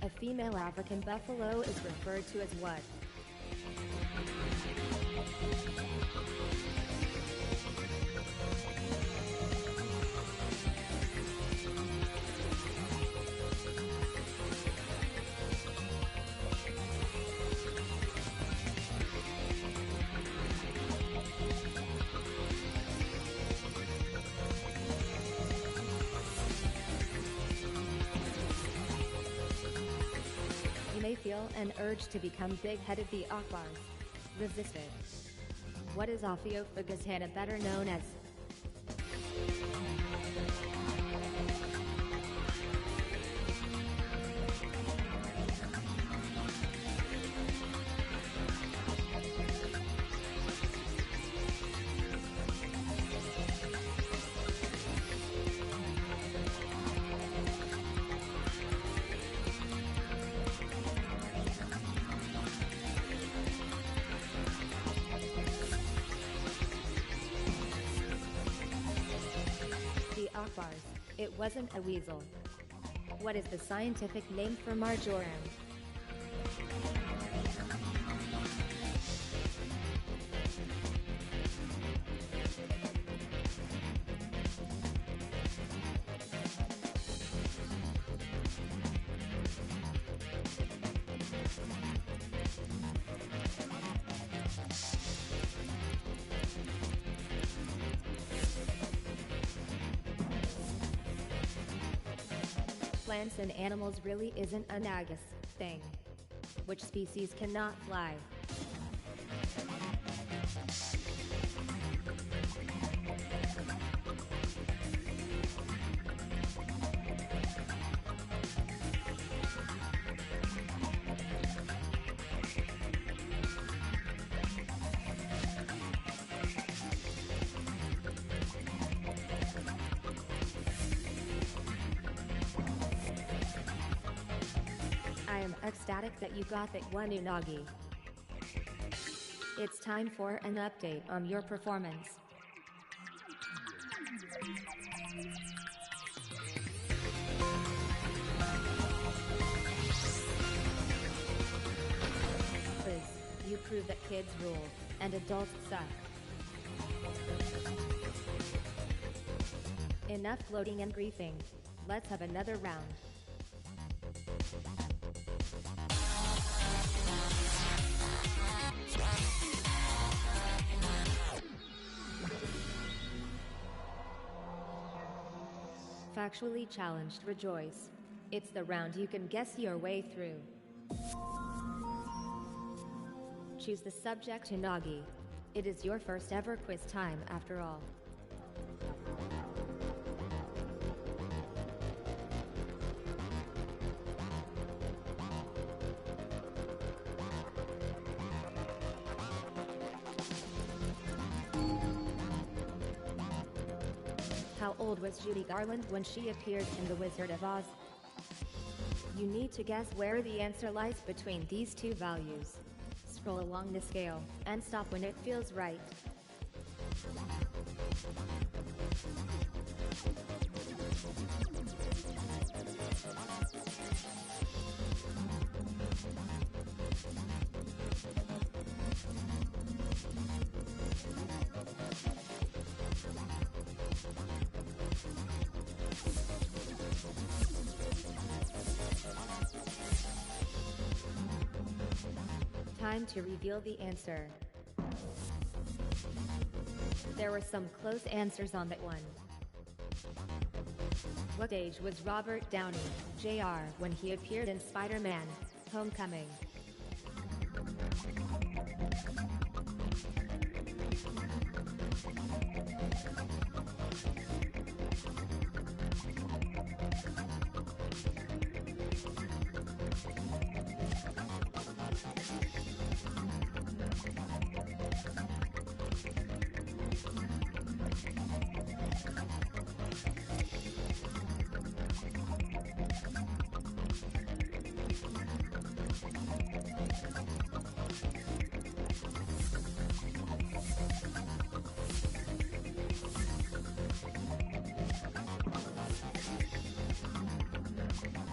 A female African buffalo is referred to as what? an urge to become big-headed. The Akbars resisted. What is Ophiophagus hana, better known as? Akbars. It wasn't a weasel. What is the scientific name for marjoram? Plants and animals really isn't a nagus thing. Which species cannot fly? I am ecstatic that you got that one, Unagi. It's time for an update on your performance. Liz, you prove that kids rule, and adults suck. Enough gloating and griefing. Let's have another round. Factually challenged, rejoice. It's the round you can guess your way through. Choose the subject, Unagi. It is your first ever quiz time, after all. How old was Judy Garland when she appeared in The Wizard of Oz? You need to guess where the answer lies between these two values. Scroll along the scale, and stop when it feels right. Time to reveal the answer. There were some close answers on that one. What age was Robert Downey, Jr., when he appeared in Spider-Man: Homecoming?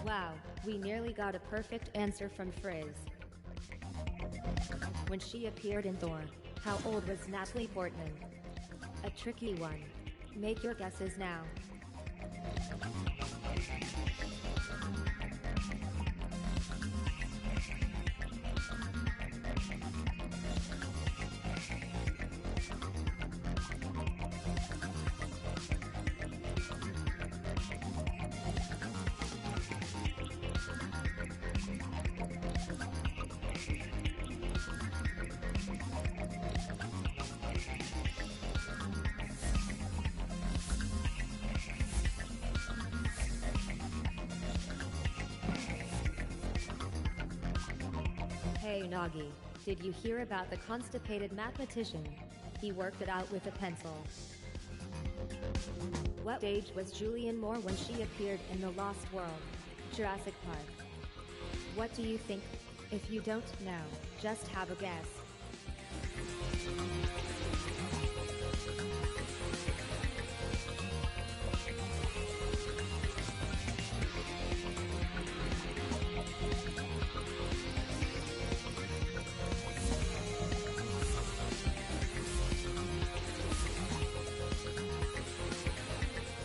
Wow, we nearly got a perfect answer from Frizz. When she appeared in Thor, how old was Natalie Portman? A tricky one. Make your guesses now. Unagi, did you hear about the constipated mathematician? He worked it out with a pencil. What age was Julianne Moore when she appeared in The Lost World? Jurassic Park. What do you think? If you don't know, just have a guess.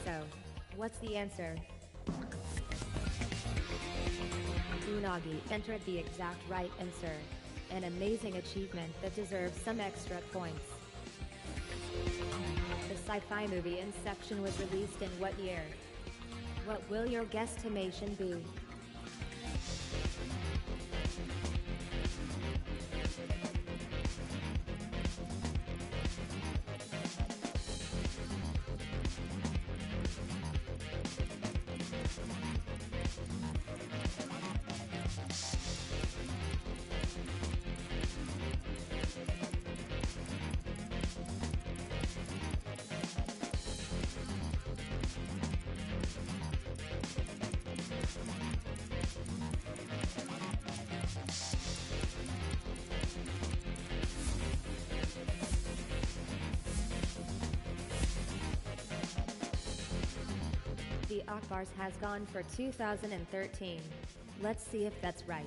So, what's the answer? Unagi entered the exact right answer. An amazing achievement that deserves some extra points. The sci-fi movie Inception was released in what year? What will your guesstimation be? The Akbars has gone for 2013. Let's see if that's right.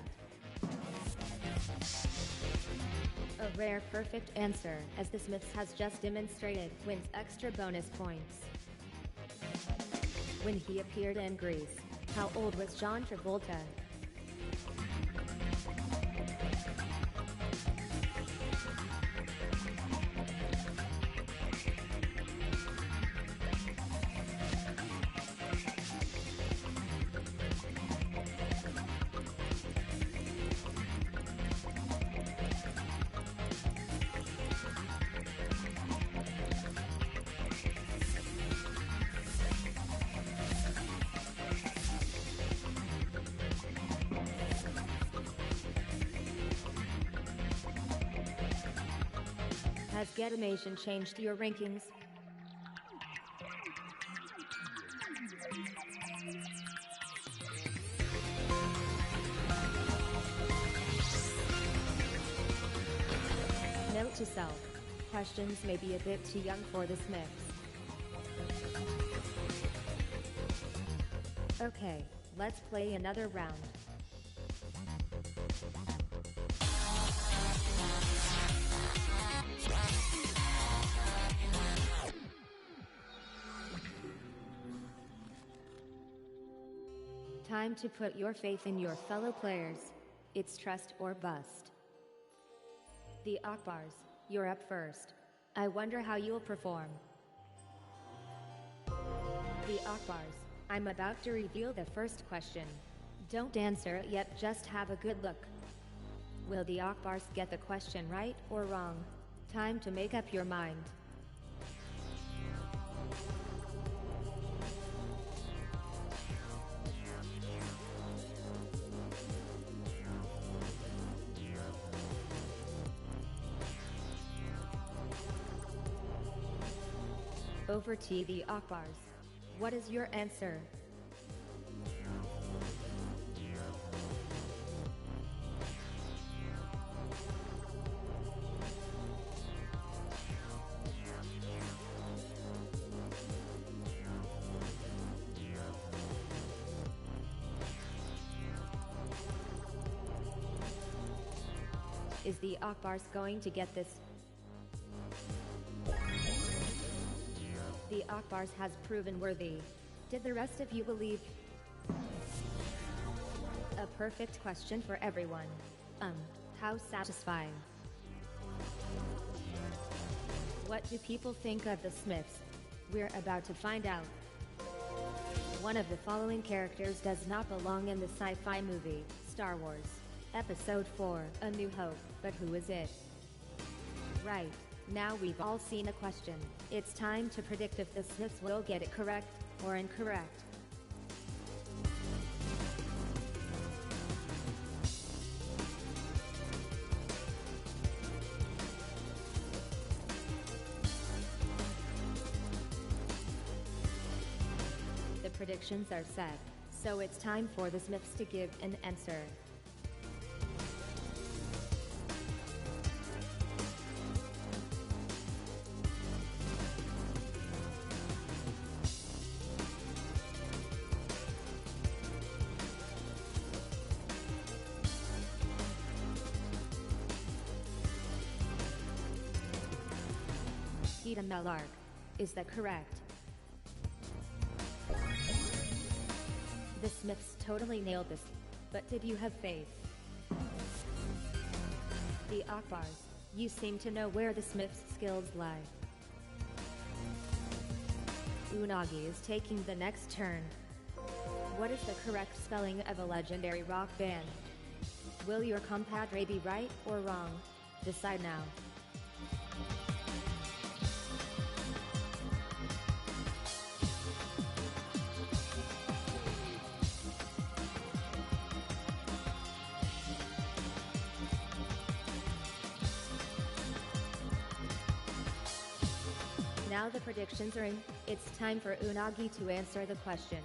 A rare perfect answer, as the Smiths has just demonstrated, wins extra bonus points. When he appeared in Grease, how old was John Travolta? Has Getimation changed your rankings? Note to self. Questions may be a bit too young for the Smiths. Okay, let's play another round. Time to put your faith in your fellow players. It's trust or bust. The Akbars, you're up first. I wonder how you'll perform. The Akbars, I'm about to reveal the first question. Don't answer it yet, just have a good look. Will the Akbars get the question right or wrong? Time to make up your mind. Over to the Akbars. What is your answer? Is the Akbars going to get this? The Akbars has proven worthy. Did the rest of you believe? A perfect question for everyone. How satisfying. What do people think of the Smiths? We're about to find out. One of the following characters does not belong in the sci-fi movie, Star Wars. Episode 4, A New Hope, but who is it? Right. Now we've all seen a question. It's time to predict if the Smiths will get it correct or incorrect. predictions are set, so it's time for the Smiths to give an answer. Peter Mellark. Is that correct? The Smiths totally nailed this, but did you have faith? The Akbars, you seem to know where the Smiths' skills lie. Unagi is taking the next turn. What is the correct spelling of a legendary rock band? Will your compadre be right or wrong? Decide now. Now the predictions are in, it's time for Unagi to answer the question.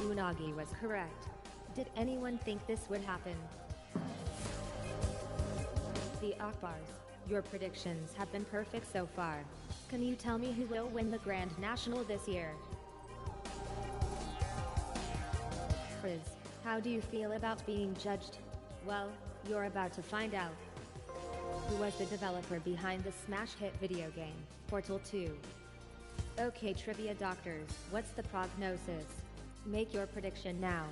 Unagi was correct. Did anyone think this would happen? The Akbars, your predictions have been perfect so far. Can you tell me who will win the Grand National this year? Frizz, how do you feel about being judged? Well, you're about to find out. Who was the developer behind the smash hit video game, Portal 2? Okay, trivia doctors, what's the prognosis? Make your prediction now.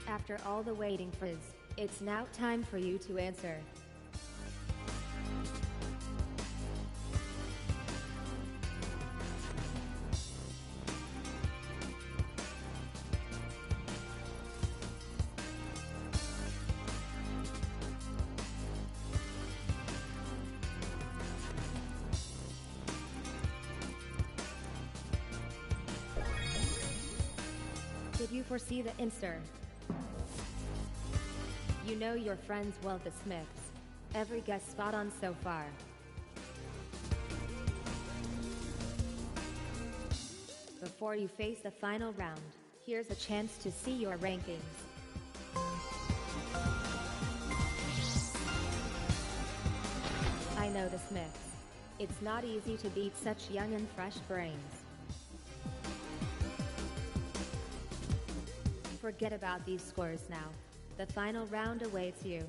After all the waiting, Frizz, it's now time for you to answer. Did you foresee the answer? You know your friends well, the Smiths. Every guess spot on so far. Before you face the final round, here's a chance to see your rankings. I know the Smiths. It's not easy to beat such young and fresh brains. Forget about these scores now. The final round awaits you.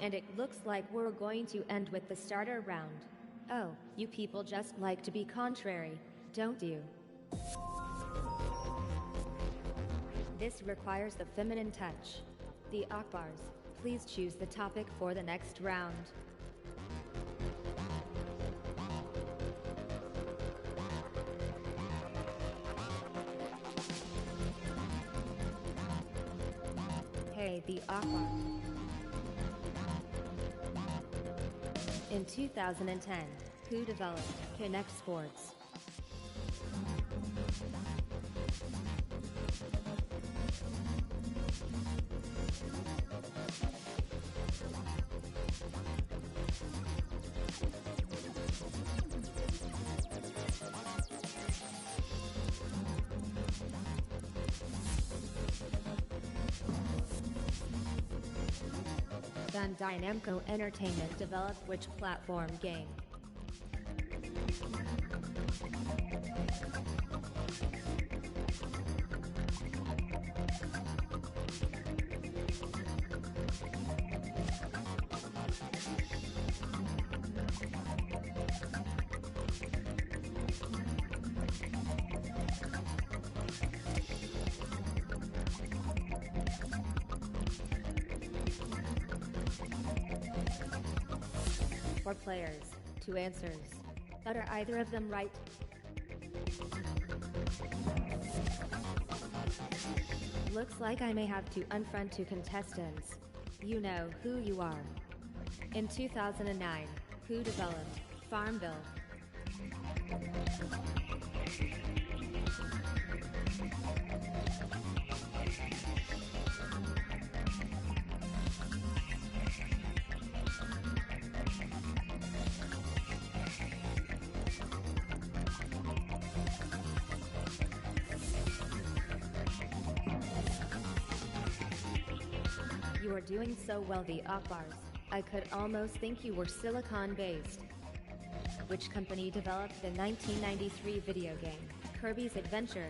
And it looks like we're going to end with the starter round. Oh, you people just like to be contrary, don't you? This requires the feminine touch. The Akbars, please choose the topic for the next round. Hey, the Akbar. In 2010, who developed Kinect Sports? Bandai Namco Entertainment developed which platform game? 4 players, 2 answers. But are either of them right? Looks like I may have to unfriend 2 contestants. You know who you are. In 2009, who developed Farmville? You are doing so well, the Akbars. I could almost think you were silicon-based. Which company developed the 1993 video game, Kirby's Adventure?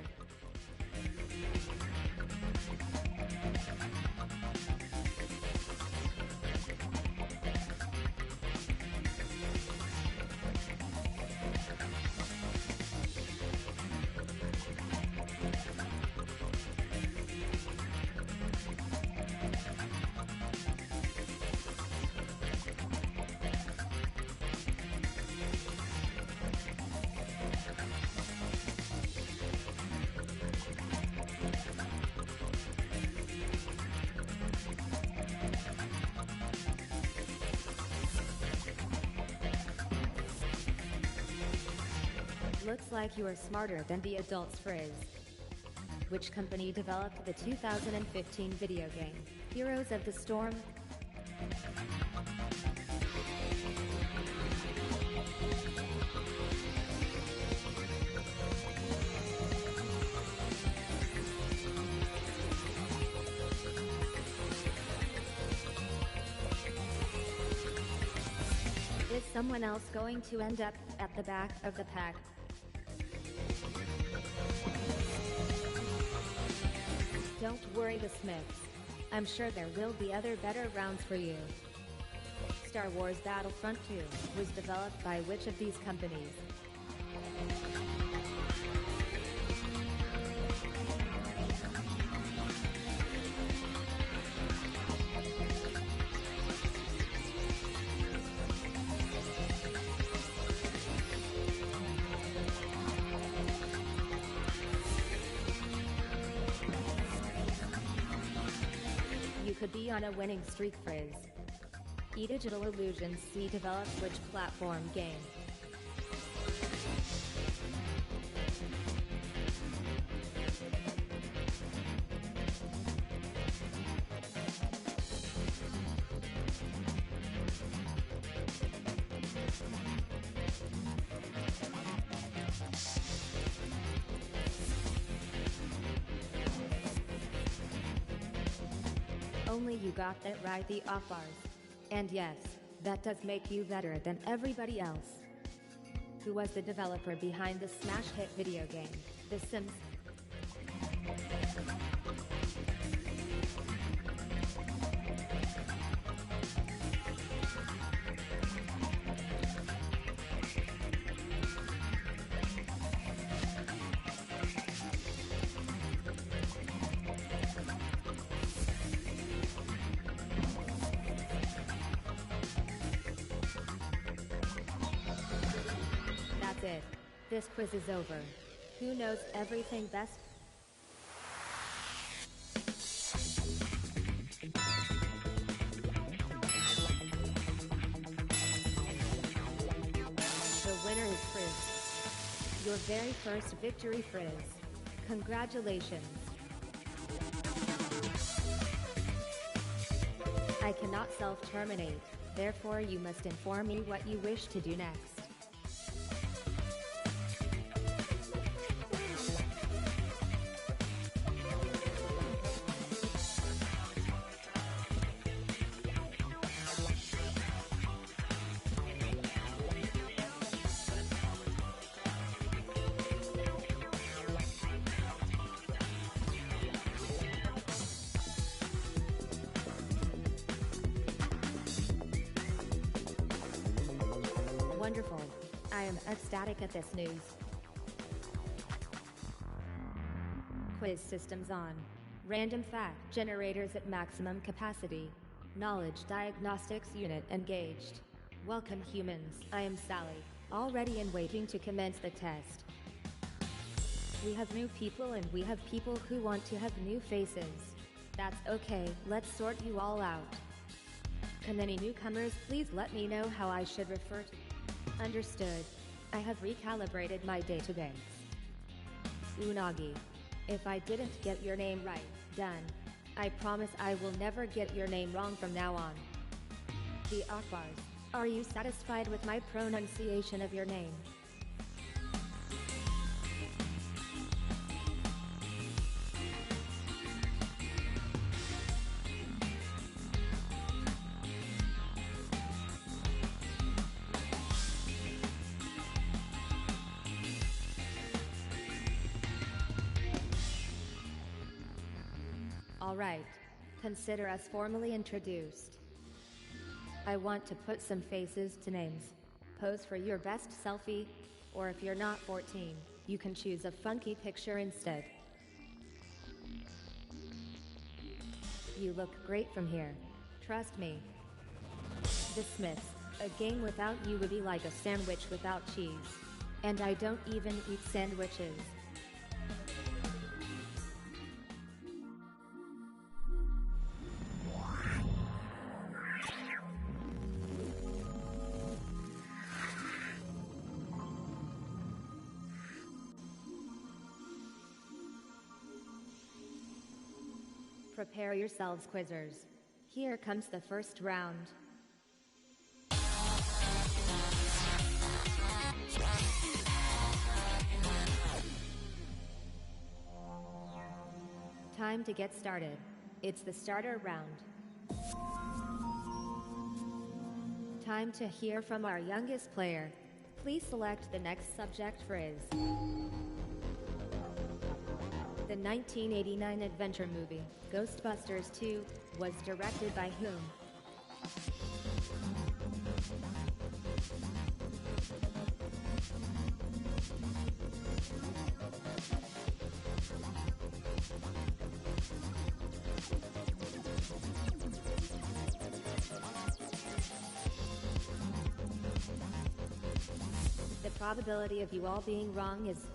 Looks like you are smarter than the adults, Frizz. Which company developed the 2015 video game, Heroes of the Storm? Is someone else going to end up at the back of the pack? Don't worry, the Smiths. I'm sure there will be other better rounds for you. Star Wars Battlefront 2 was developed by which of these companies? You could be on a winning streak, Frizz. E-Digital Illusions C developed which platform game? Only you got that right, the Akbars. And yes, that does make you better than everybody else. Who was the developer behind the smash hit video game, The Sims? That's it. This quiz is over. Who knows everything best? The winner is Frizz. Your very first victory, Frizz. Congratulations. I cannot self-terminate, therefore you must inform me what you wish to do next. Wonderful. I am ecstatic at this news. Quiz systems on. Random fact generators at maximum capacity. Knowledge diagnostics unit engaged. Welcome humans, I am Sally, all ready and waiting to commence the test. We have new people and we have people who want to have new faces. That's okay, let's sort you all out. Can any newcomers please let me know how I should refer to? Understood. I have recalibrated my database. Unagi. If I didn't get your name right, done. I promise I will never get your name wrong from now on. The Akbars. Are you satisfied with my pronunciation of your name? All right. Consider us formally introduced. I want to put some faces to names. Pose for your best selfie, or if you're not 14, you can choose a funky picture instead. You look great from here. Trust me. The Smiths. A game without you would be like a sandwich without cheese. And I don't even eat sandwiches. Prepare yourselves, quizzers. Here comes the first round. Time to get started. It's the starter round. Time to hear from our youngest player. Please select the next subject phrase. The 1989 adventure movie, Ghostbusters 2, was directed by whom? The probability of you all being wrong is,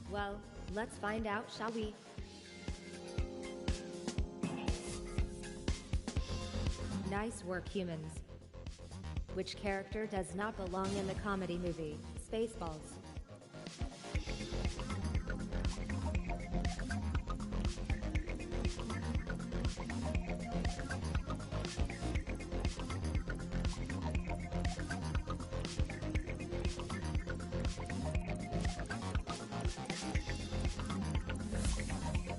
well, let's find out, shall we? Nice work, humans. Which character does not belong in the comedy movie, Spaceballs?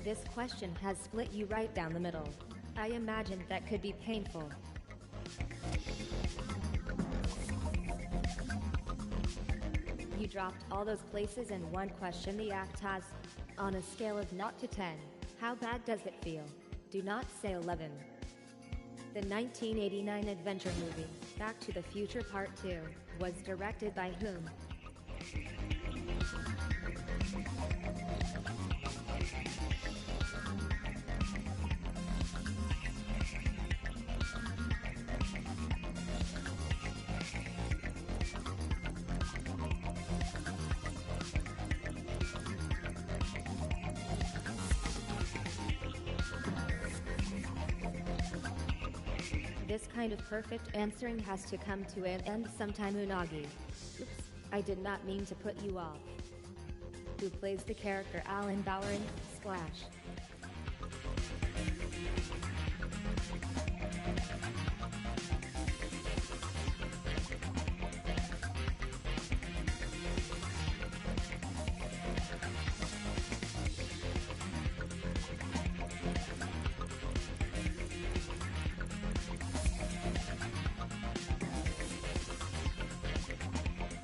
This question has split you right down the middle. I imagined that could be painful. You dropped all those places in one question the act has. On a scale of 0 to 10, how bad does it feel? Do not say 11. The 1989 adventure movie, Back to the Future Part 2, was directed by whom? This kind of perfect answering has to come to an end sometime, Unagi. Oops, I did not mean to put you off. Who plays the character Alan Bauer in Splash?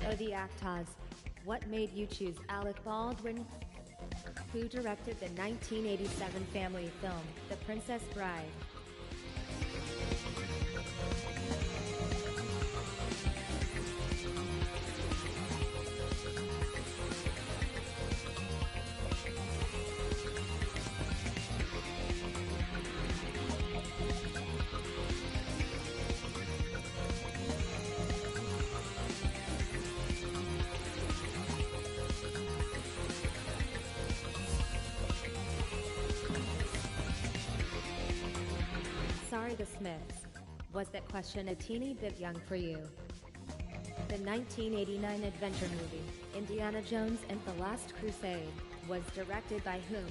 Oh, the actors. What made you choose Alec Baldwin? Who directed the 1987 family film, The Princess Bride? the Smiths. Was that question a teeny bit young for you? The 1989 adventure movie, Indiana Jones and the Last Crusade, was directed by whom?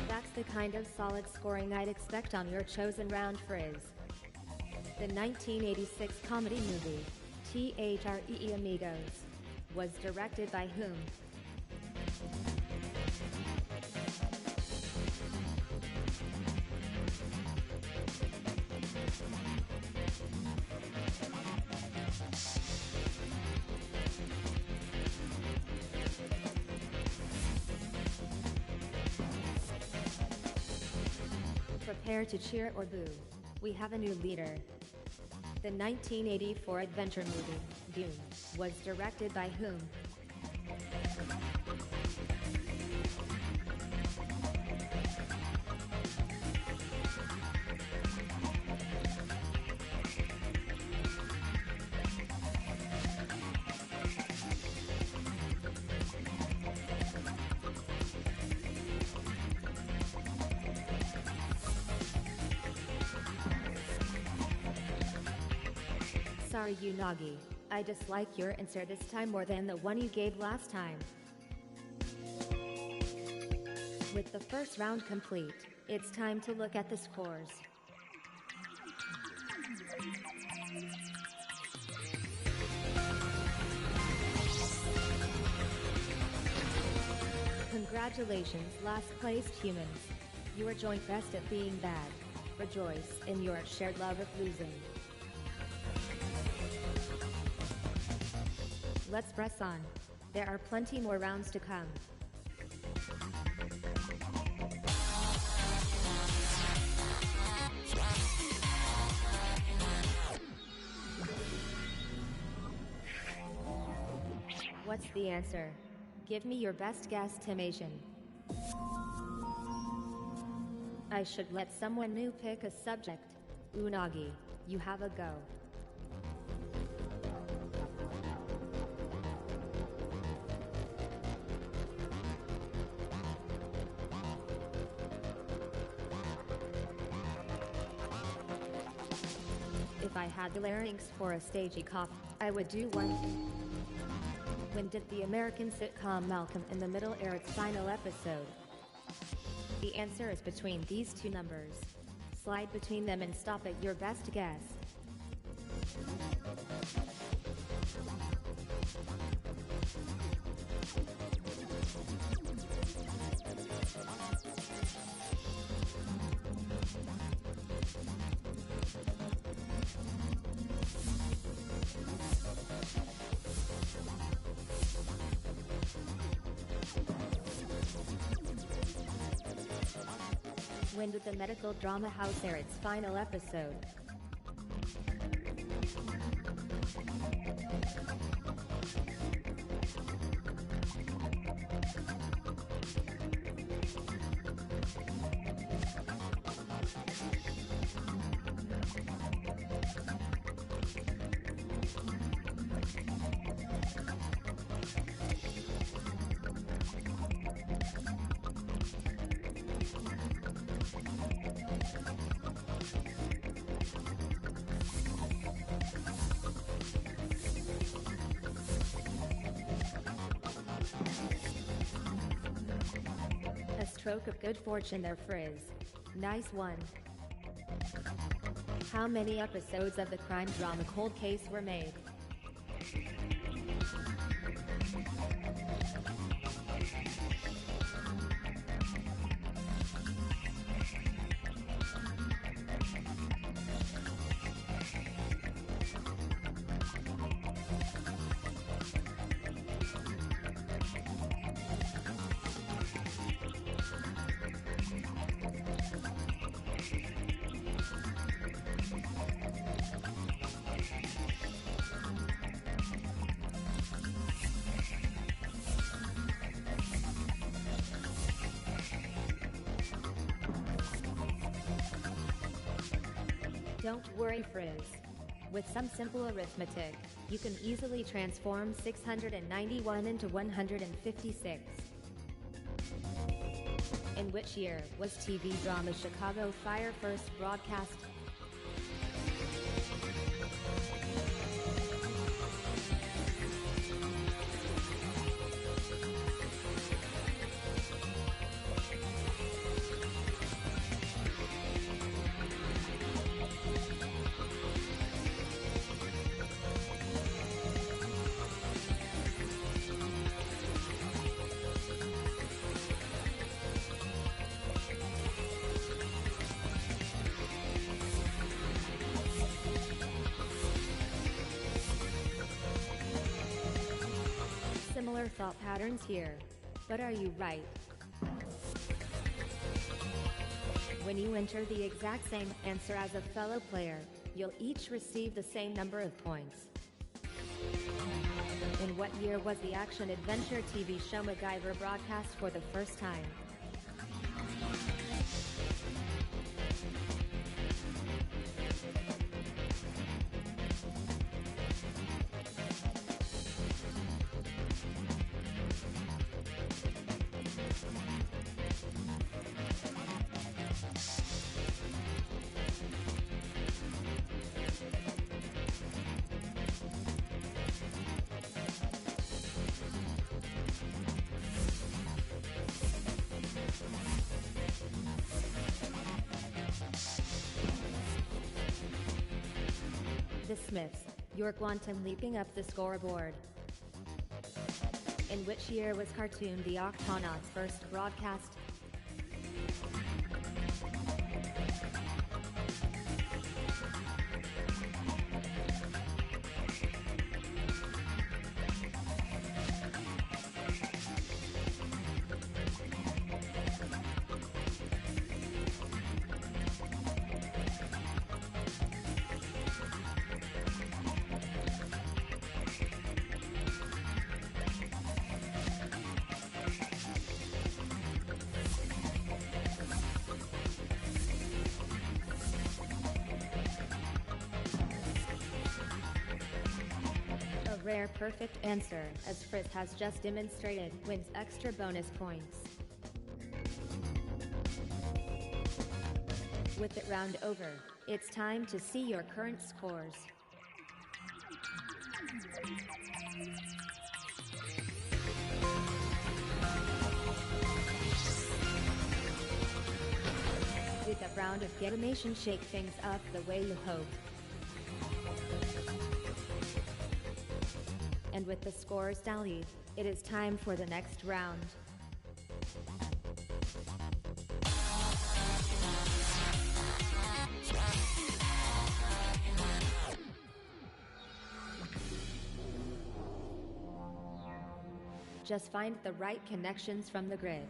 That's the kind of solid scoring I'd expect on your chosen round, Frizz. The 1986 comedy movie, THREE Amigos, was directed by whom? Prepare to cheer or boo. We have a new leader. The 1984 adventure movie, Dune, was directed by whom? Sorry Unagi, I dislike your answer this time more than the one you gave last time. With the first round complete, it's time to look at the scores. Congratulations, last placed humans. You are joint best at being bad. Rejoice in your shared love of losing. Let's press on. There are plenty more rounds to come. What's the answer? Give me your best guesstimation. I should let someone new pick a subject. Unagi, you have a go. If I had the larynx for a stagey cough, I would do one. When did the American sitcom Malcolm in the Middle air its final episode? The answer is between these two numbers. Slide between them and stop at your best guess. When did the medical drama house air its final episode? Stroke of good fortune there, Frizz. Nice one. How many episodes of the crime drama Cold Case were made? Don't worry, Frizz. With some simple arithmetic, you can easily transform 691 into 156. In which year was TV drama Chicago Fire first broadcast? Similar thought patterns here. But are you right? When you enter the exact same answer as a fellow player, you'll each receive the same number of points. In what year was the action-adventure TV show MacGyver broadcast for the first time? The Smiths, you're quantum leaping up the scoreboard. In which year was cartoon The Octonauts first broadcast? Rare perfect answer, as Frizz has just demonstrated, wins extra bonus points. With it round over, it's time to see your current scores. Did that round of Getamation shake things up the way you hoped? And with the scores tallied, it is time for the next round. Just find the right connections from the grid.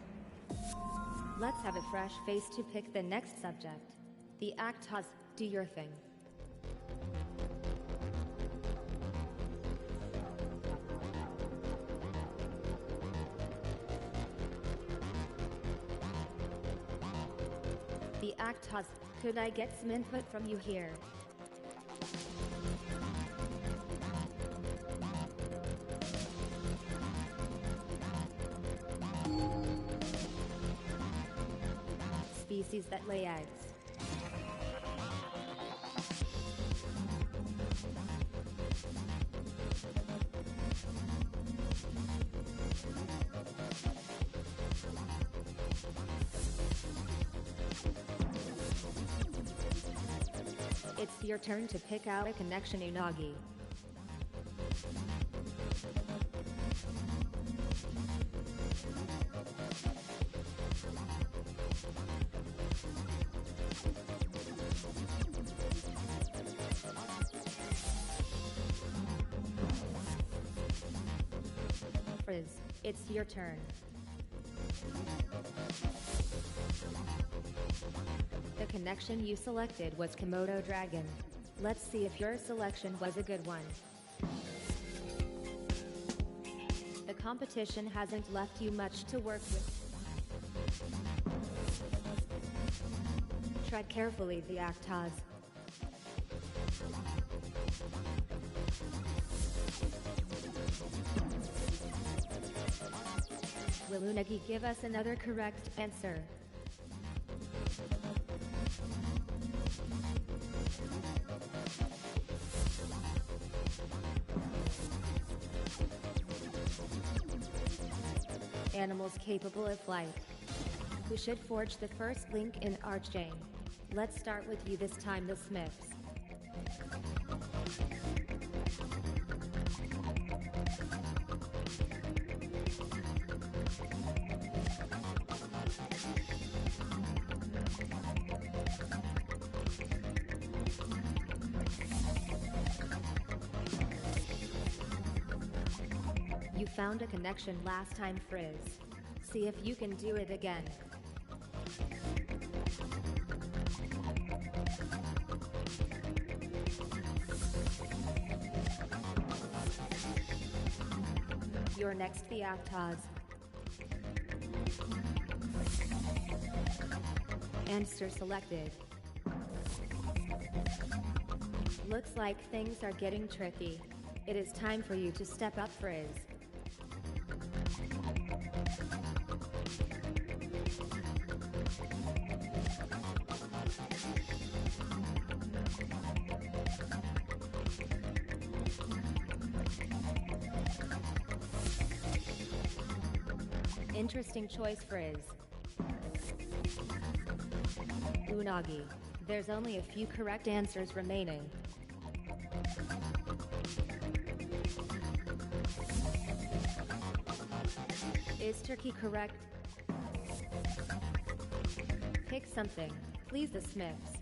Let's have a fresh face to pick the next subject. The Actors, do your thing. The Actors, could I get some input from you here? Species that lay eggs. It's your turn to pick out a connection, Unagi. Frizz, it's your turn. The connection you selected was Komodo Dragon. Let's see if your selection was a good one. The competition hasn't left you much to work with. Tread carefully, the Actors. Will Unagi give us another correct answer? Animals capable of flight. Who should forge the first link in our chain? Let's start with you this time, the Smiths. You found a connection last time, Frizz. See if you can do it again. You're next, the Actaz. Answer selected. Looks like things are getting tricky. It is time for you to step up, Frizz. Interesting choice, Frizz. Unagi. There's only a few correct answers remaining. Is turkey correct? Pick something. Please, the Smiths.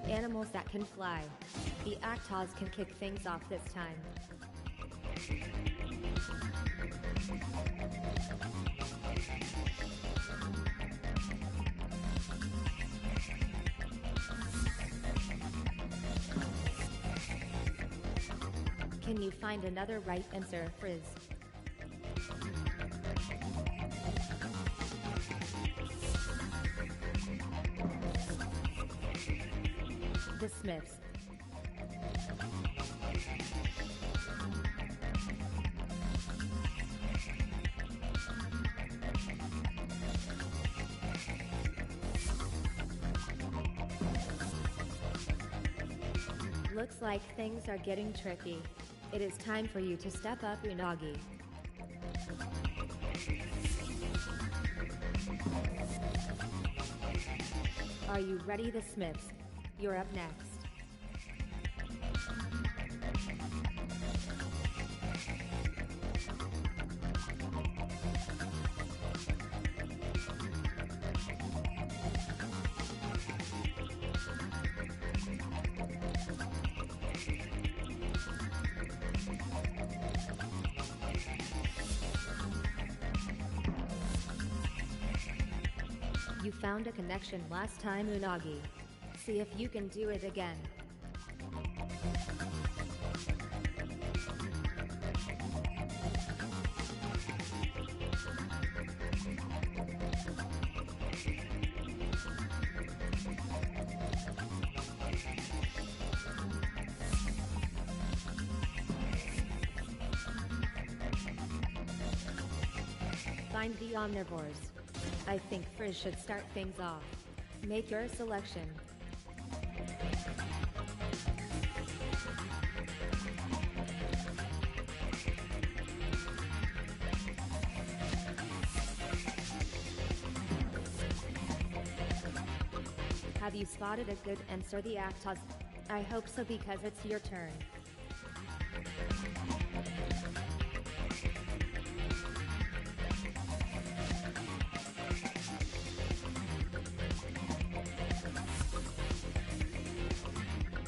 Animals that can fly. The Actaz can kick things off this time. Can you find another right answer, Frizz? The Smiths. Looks like things are getting tricky. It is time for you to step up, Unagi. Are you ready, the Smiths? You're up next. You found a connection last time, Unagi. See if you can do it again. Find the omnivores. I think Frizz should start things off. Make your selection. Have you spotted a good answer, the Actaz? I hope so, because it's your turn.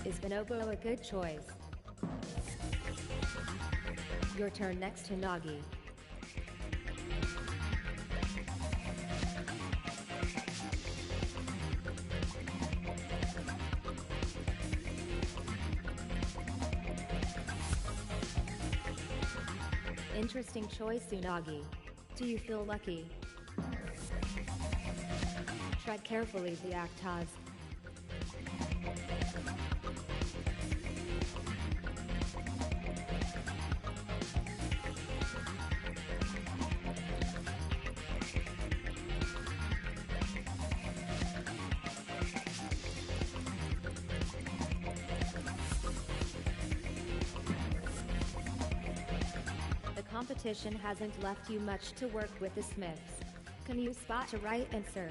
Is Bonobo a good choice? Your turn next, to Nagi. Interesting choice, Unagi. Do you feel lucky? Tread carefully, the Actaz. The competition hasn't left you much to work with, the Smiths. Can you spot a right answer?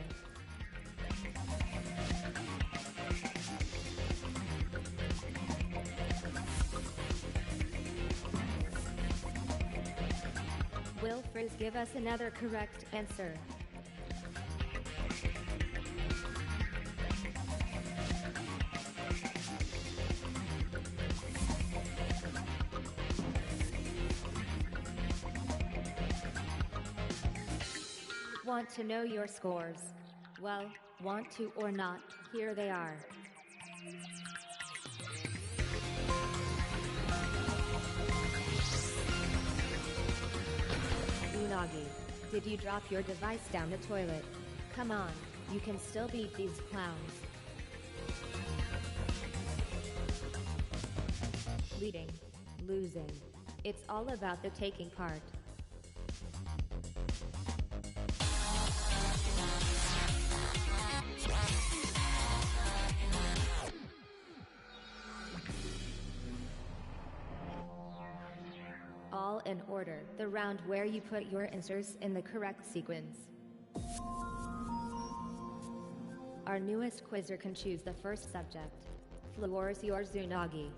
Will Frizz give us another correct answer? Want to know your scores? Well, want to or not, here they are. Unagi, did you drop your device down the toilet? Come on, you can still beat these clowns. Leading, losing. It's all about the taking part. All in order, the round where you put your answers in the correct sequence. Our newest quizzer can choose the first subject. Floor is yours, Unagi.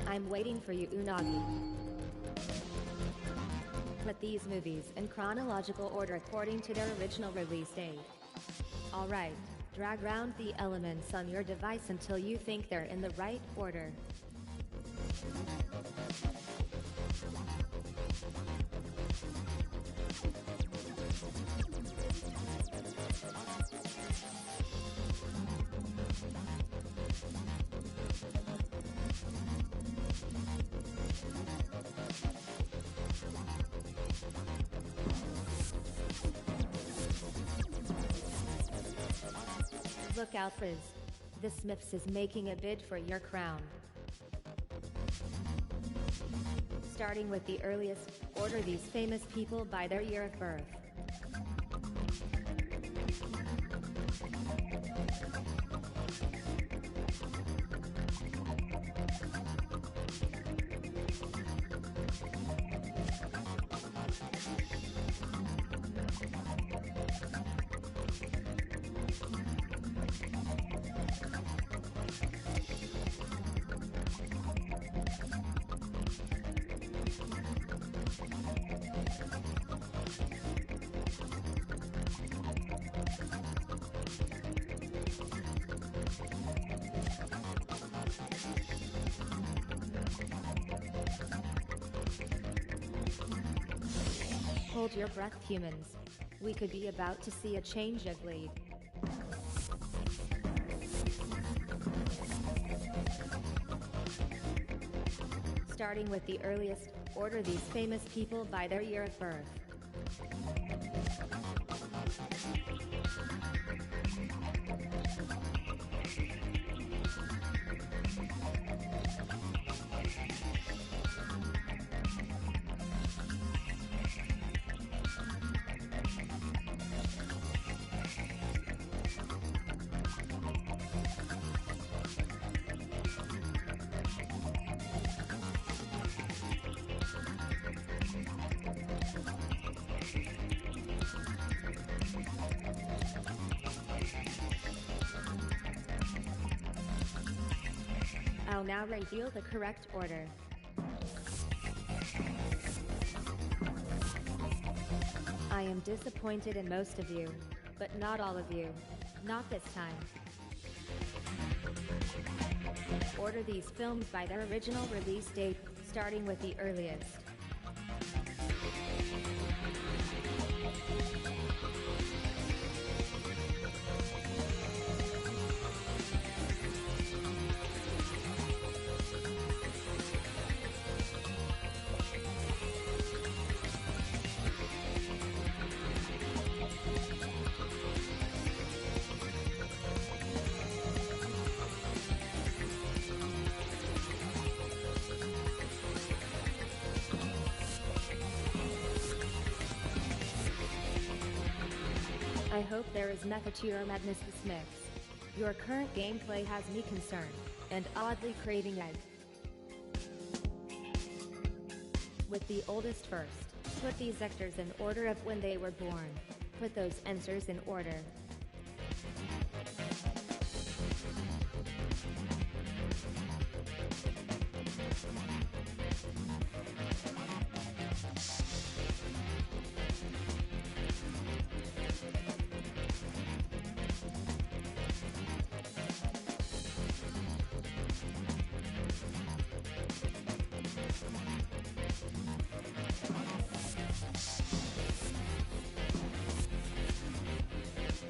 I'm waiting for you, Unagi. Put these movies in chronological order according to their original release date. Alright, drag round the elements on your device until you think they're in the right order. Look out, Frizz. The Smiths is making a bid for your crown. Starting with the earliest, order these famous people by their year of birth. Hold your breath, humans. We could be about to see a change of lead. Starting with the earliest, order these famous people by their year of birth. I'll now reveal the correct order. I am disappointed in most of you, but not all of you. Not this time. Order these films by their original release date, starting with the earliest. hope there is method to your madness, the Smiths. Your current gameplay has me concerned, and oddly craving egg. With the oldest first, put these vectors in order of when they were born. Put those answers in order.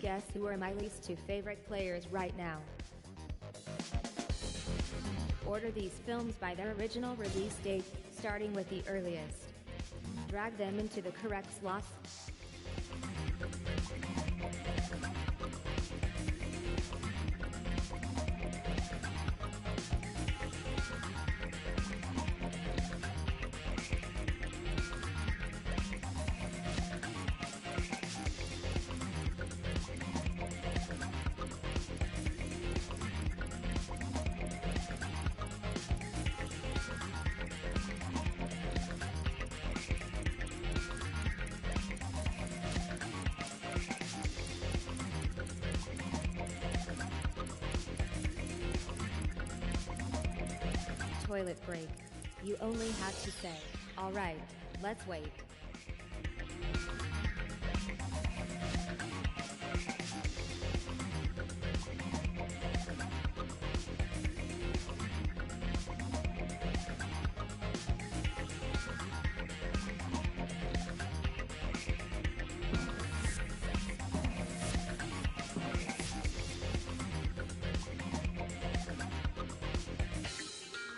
Guess who are my least two favorite players right now? Order these films by their original release date, starting with the earliest. Drag them into the correct slots. Toilet break. You only had to say, "Alright, let's wait."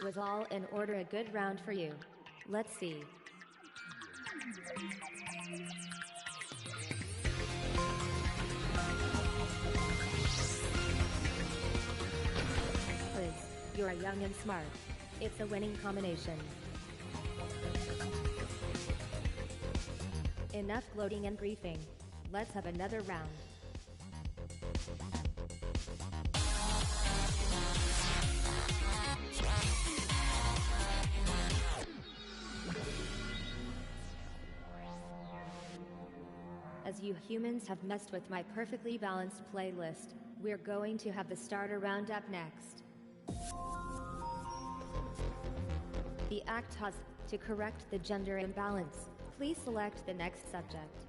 Was all in order, a good round for you. Let's see. Liz, you're young and smart. It's a winning combination. Enough gloating and griefing. Let's have another round. As you humans have messed with my perfectly balanced playlist, we're going to have the starter round up next. The act has to correct the gender imbalance. Please select the next subject.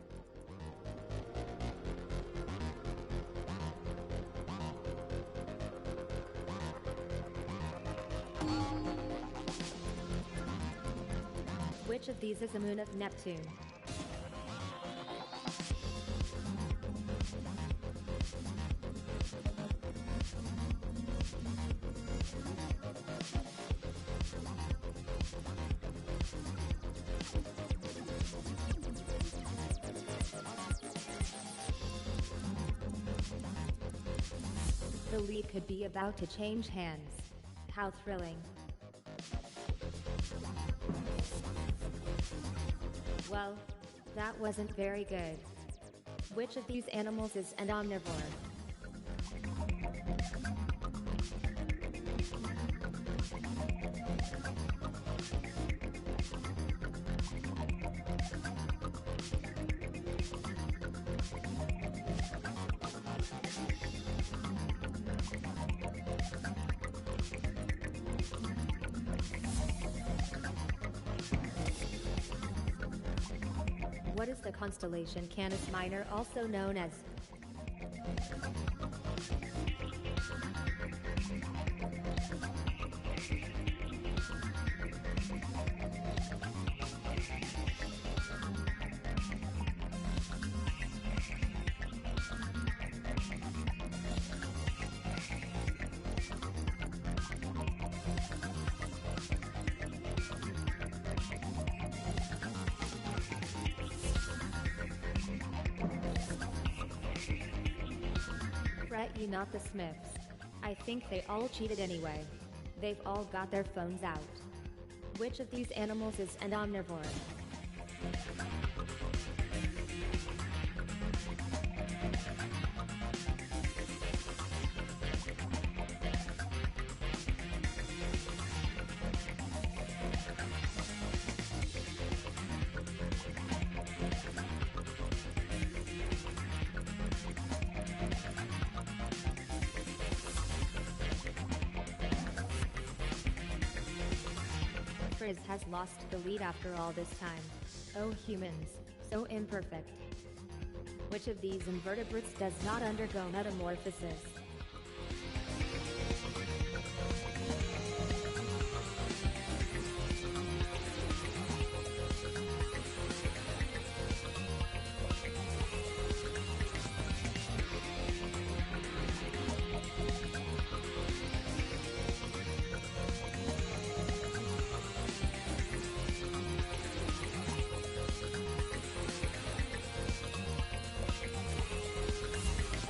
Which of these is a moon of Neptune? The lead could be about to change hands. How thrilling. Well, that wasn't very good. Which of these animals is an omnivore? What is the constellation Canis Minor, also known as? Fret ye not, the Smiths. I think they all cheated anyway. They've all got their phones out. Which of these animals is an omnivore? Frizz has lost the lead after all this time. Oh humans, so imperfect. Which of these invertebrates does not undergo metamorphosis?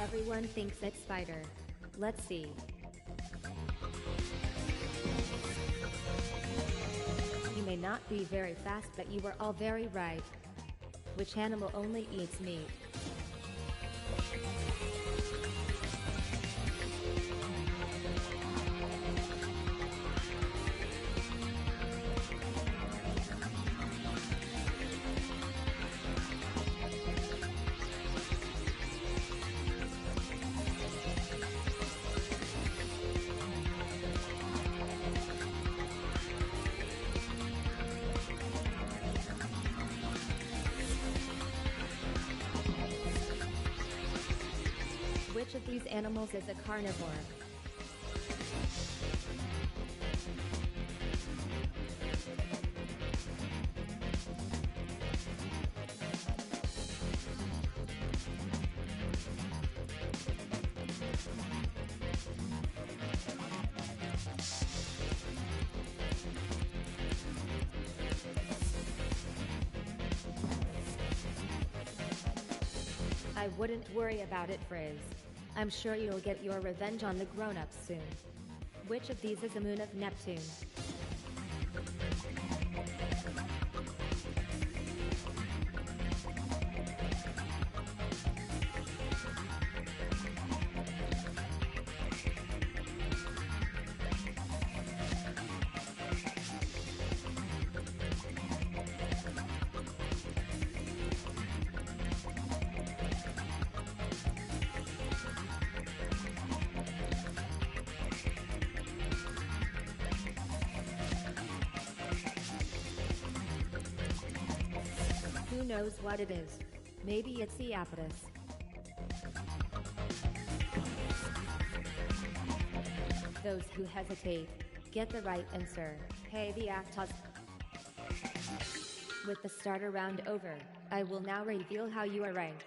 Everyone thinks it's spider. Let's see. You may not be very fast, but you were all very right. Which animal only eats meat? Which of these animals is a carnivore? I wouldn't worry about it, Frizz. I'm sure you'll get your revenge on the grown-ups soon. Which of these is a moon of Neptune? Who knows what it is? Maybe it's the Iapetus. Those who hesitate, get the right answer. Hey, the Actos. With the starter round over, I will now reveal how you are ranked.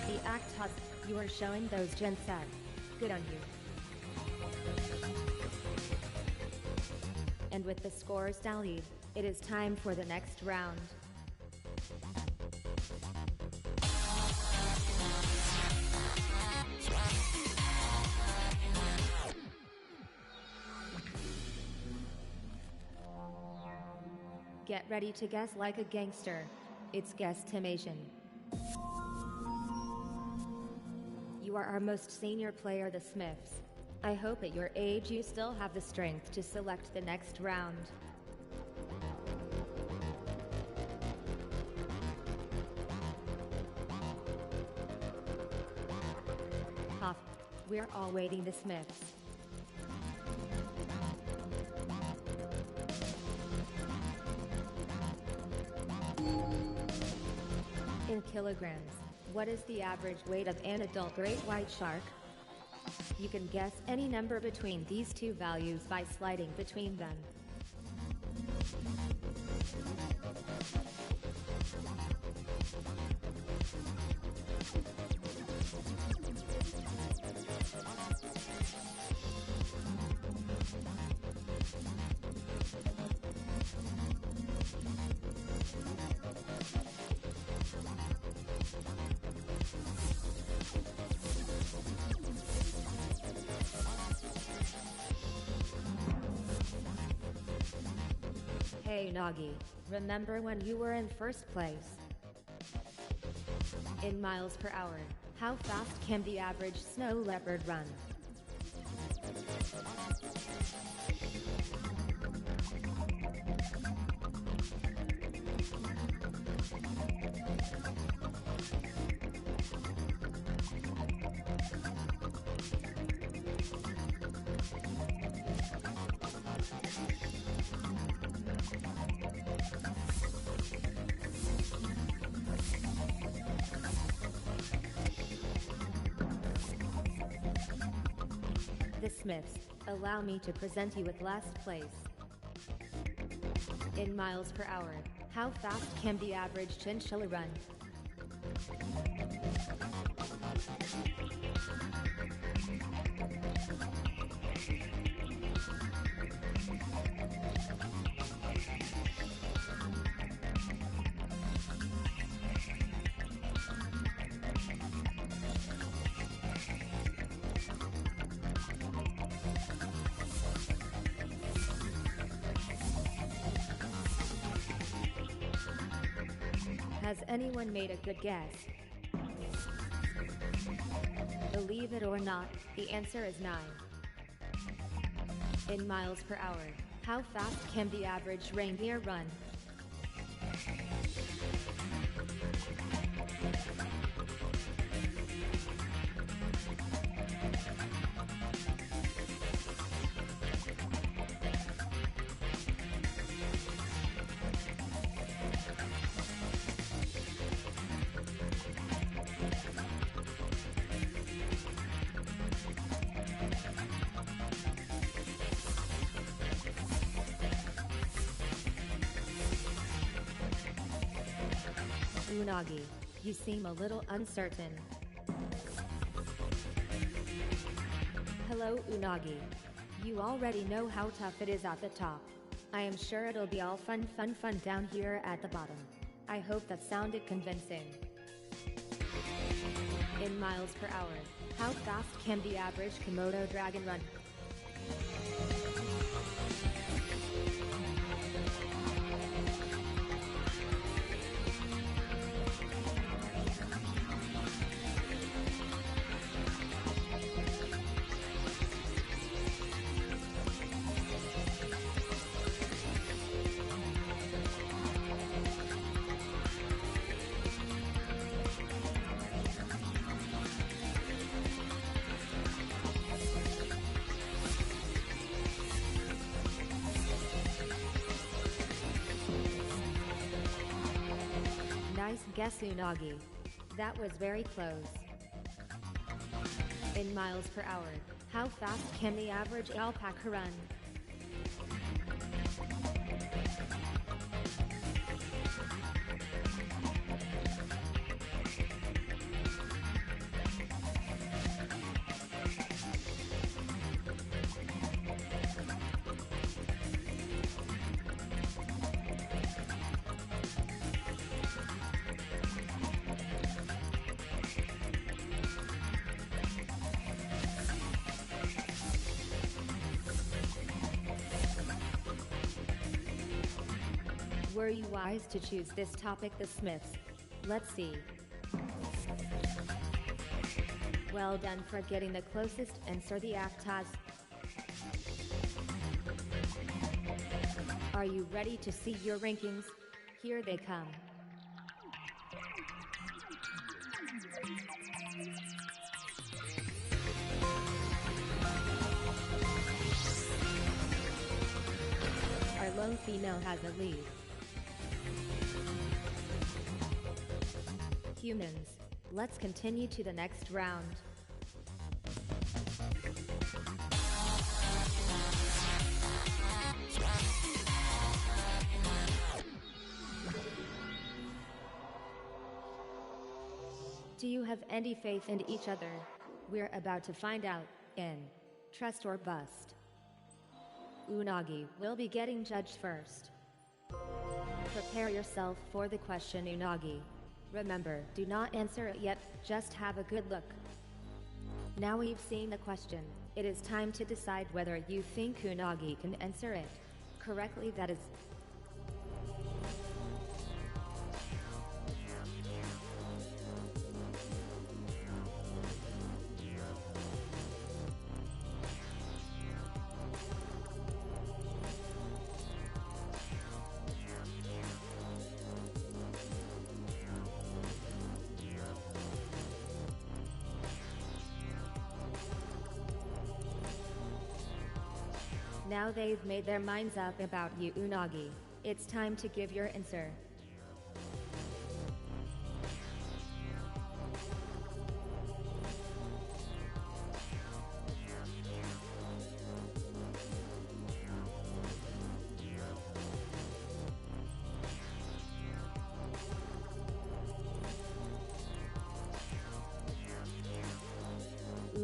The Actos, you are showing those gen set. Good on you. And with the scores tallied, it is time for the next round. Get ready to guess like a gangster. It's guesstimation. You are our most senior player, the Smiths. I hope at your age you still have the strength to select the next round. Huff, we're all waiting the Smiths. In kilograms, what is the average weight of an adult great white shark? You can guess any number between these two values by sliding between them. Hey Nagi, remember when you were in first place? In miles per hour, how fast can the average snow leopard run? the Smiths, allow me to present you with last place. In miles per hour, how fast can the average chinchilla run? Has anyone made a good guess? Believe it or not, the answer is 9. In miles per hour, how fast can the average reindeer run? Unagi, you seem a little uncertain. Hello Unagi. You already know how tough it is at the top. I am sure it'll be all fun down here at the bottom. I hope that sounded convincing. In miles per hour, how fast can the average Komodo dragon run? Nice guess Unagi. That was very close. In miles per hour, how fast can the average alpaca run? Were you wise to choose this topic, the Smiths? Let's see. Well done for getting the closest answer, the Actas. Are you ready to see your rankings? Here they come. Our lone female has a lead. Humans, let's continue to the next round. Do you have any faith in each other? We're about to find out in Trust or Bust. Unagi will be getting judged first. Prepare yourself for the question, Unagi. Remember, do not answer it yet, just have a good look. Now we've seen the question, it is time to decide whether you think Unagi can answer it correctly, that is. Now they've made their minds up about you, Unagi. It's time to give your answer.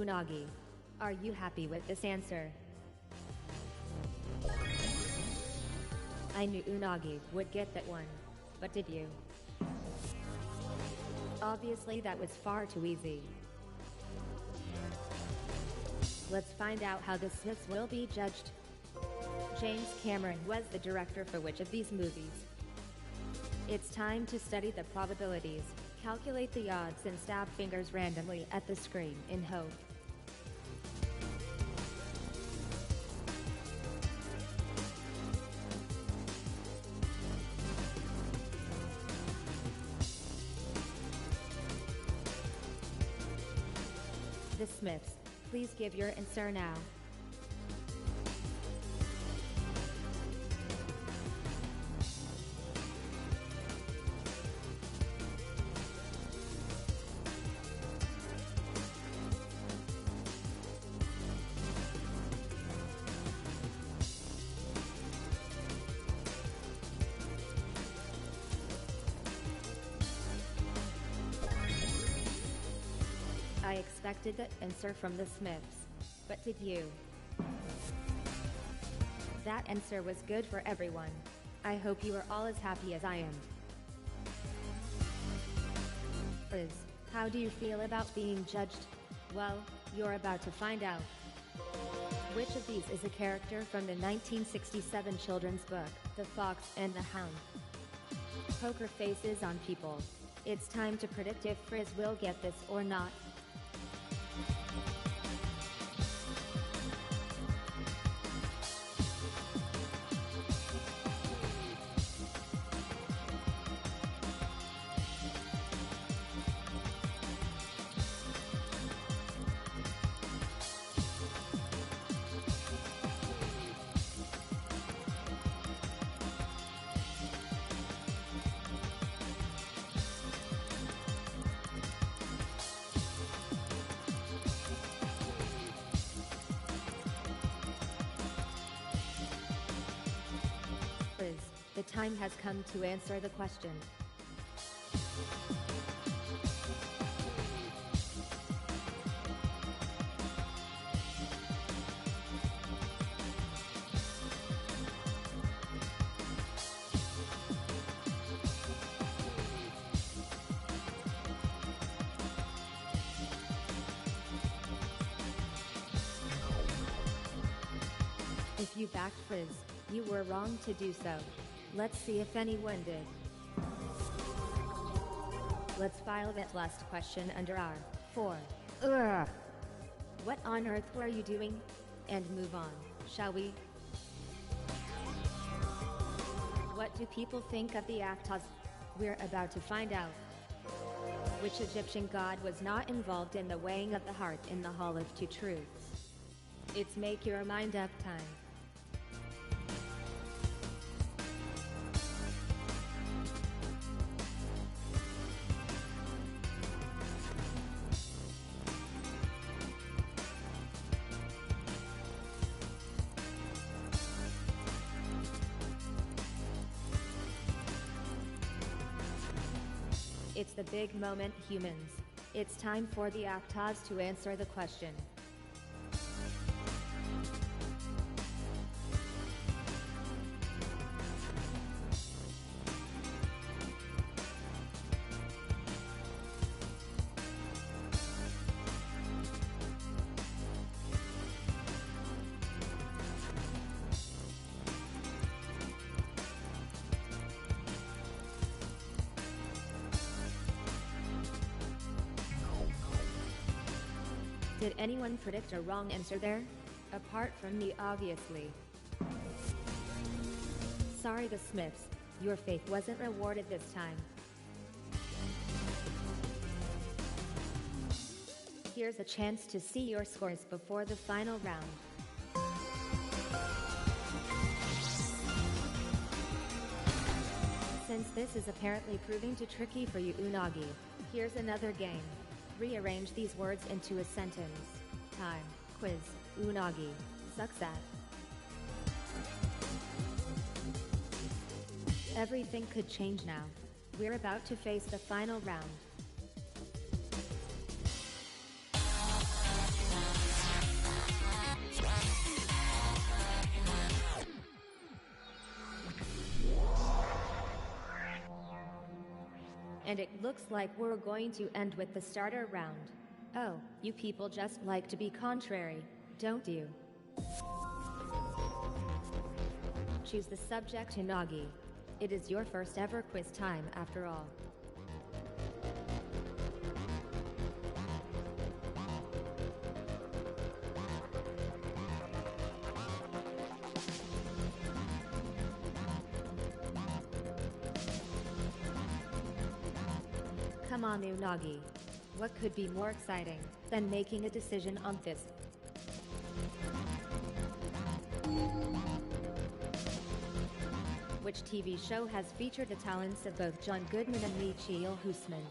Unagi. Are you happy with this answer? I knew Unagi would get that one. But did you? Obviously that was far too easy. Let's find out how the Smiths will be judged. James Cameron was the director for which of these movies? It's time to study the probabilities, calculate the odds and stab fingers randomly at the screen in hope. The Smiths, please give your answer now. I expected the answer from the Smiths, but did you? That answer was good for everyone. I hope you are all as happy as I am. Frizz, how do you feel about being judged? Well, you're about to find out. Which of these is a character from the 1967 children's book, The Fox and the Hound? Poker faces on people. It's time to predict if Frizz will get this or not. The time has come to answer the question. If you backed Frizz, you were wrong to do so. Let's see if anyone did. Let's file that last question under R4. Ugh. What on earth were you doing? And move on, shall we? What do people think of the Actaz? We're about to find out. Which Egyptian god was not involved in the weighing of the heart in the Hall of Two Truths? It's make your mind up time. It's the big moment, humans. It's time for the Actaz to answer the question. Did anyone predict a wrong answer there? Apart from me, obviously. Sorry, the Smiths. Your faith wasn't rewarded this time. Here's a chance to see your scores before the final round. Since this is apparently proving too tricky for you, Unagi, here's another game. Rearrange these words into a sentence. Time, quiz, Unagi, sucks at. Everything could change now. We're about to face the final round. And it looks like we're going to end with the starter round. Oh, you people just like to be contrary, don't you? Choose the subject Unagi. It is your first ever quiz time after all. Come on, Unagi. What could be more exciting than making a decision on this? Which TV show has featured the talents of both John Goodman and Michiel Huisman?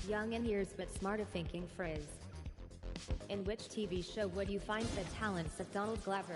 Young in years but smart of thinking Frizz. In which TV show would you find the talents of Donald Glover?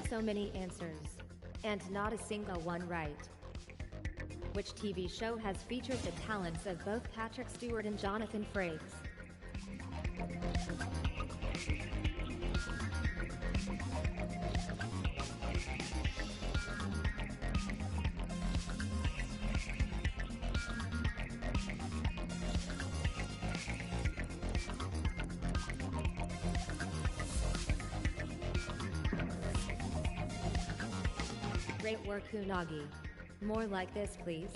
So many answers, and not a single one right. Which TV show has featured the talents of both Patrick Stewart and Jonathan Frakes? Great work, Unagi. More like this, please.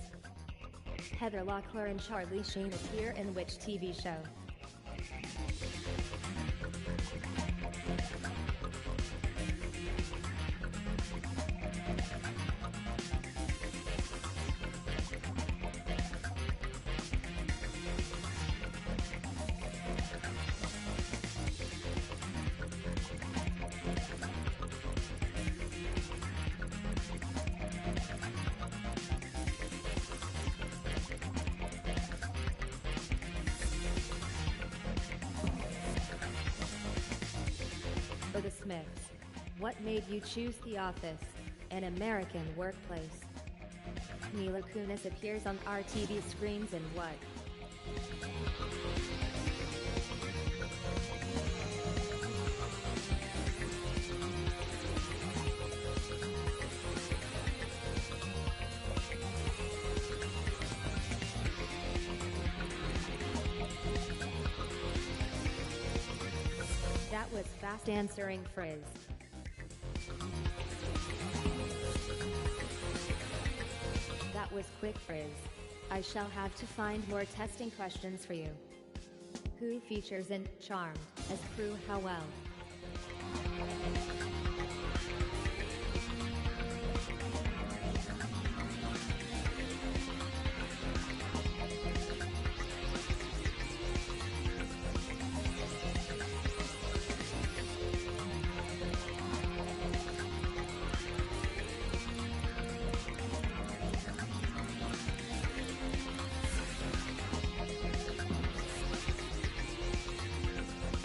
Heather Locklear and Charlie Sheen appear in which TV show? The Smiths. What made you choose The Office, an American workplace? Mila Kunis appears on our TV screens in what? That was fast answering, Frizz. That was quick, Frizz. I shall have to find more testing questions for you. Who features in Charmed as Prue Howell?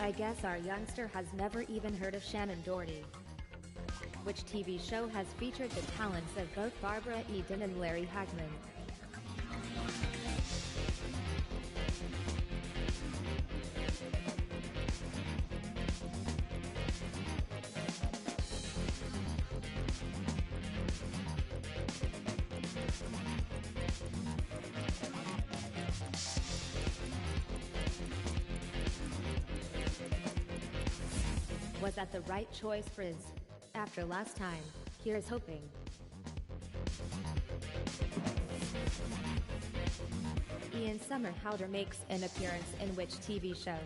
I guess our youngster has never even heard of Shannon Doherty. Which TV show has featured the talents of both Barbara Eden and Larry Hagman? Was that the right choice, Frizz? After last time, here's hoping. Ian Somerhalder makes an appearance in which TV show?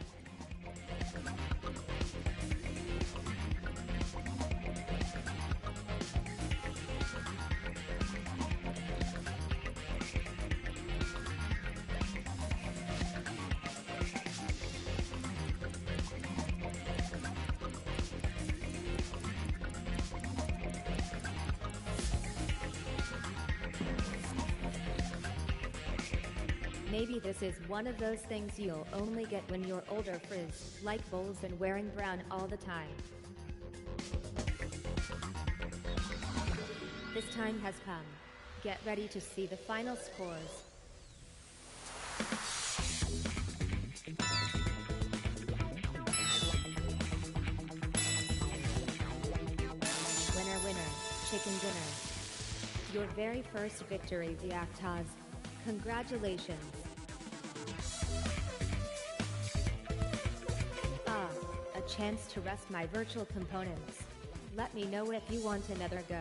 Maybe this is one of those things you'll only get when you're older. Frizz, like bowls and wearing brown all the time. This time has come. Get ready to see the final scores. Winner, winner, chicken dinner. Your very first victory, the Actaz. Congratulations. A chance to rest my virtual components. Let me know if you want another go.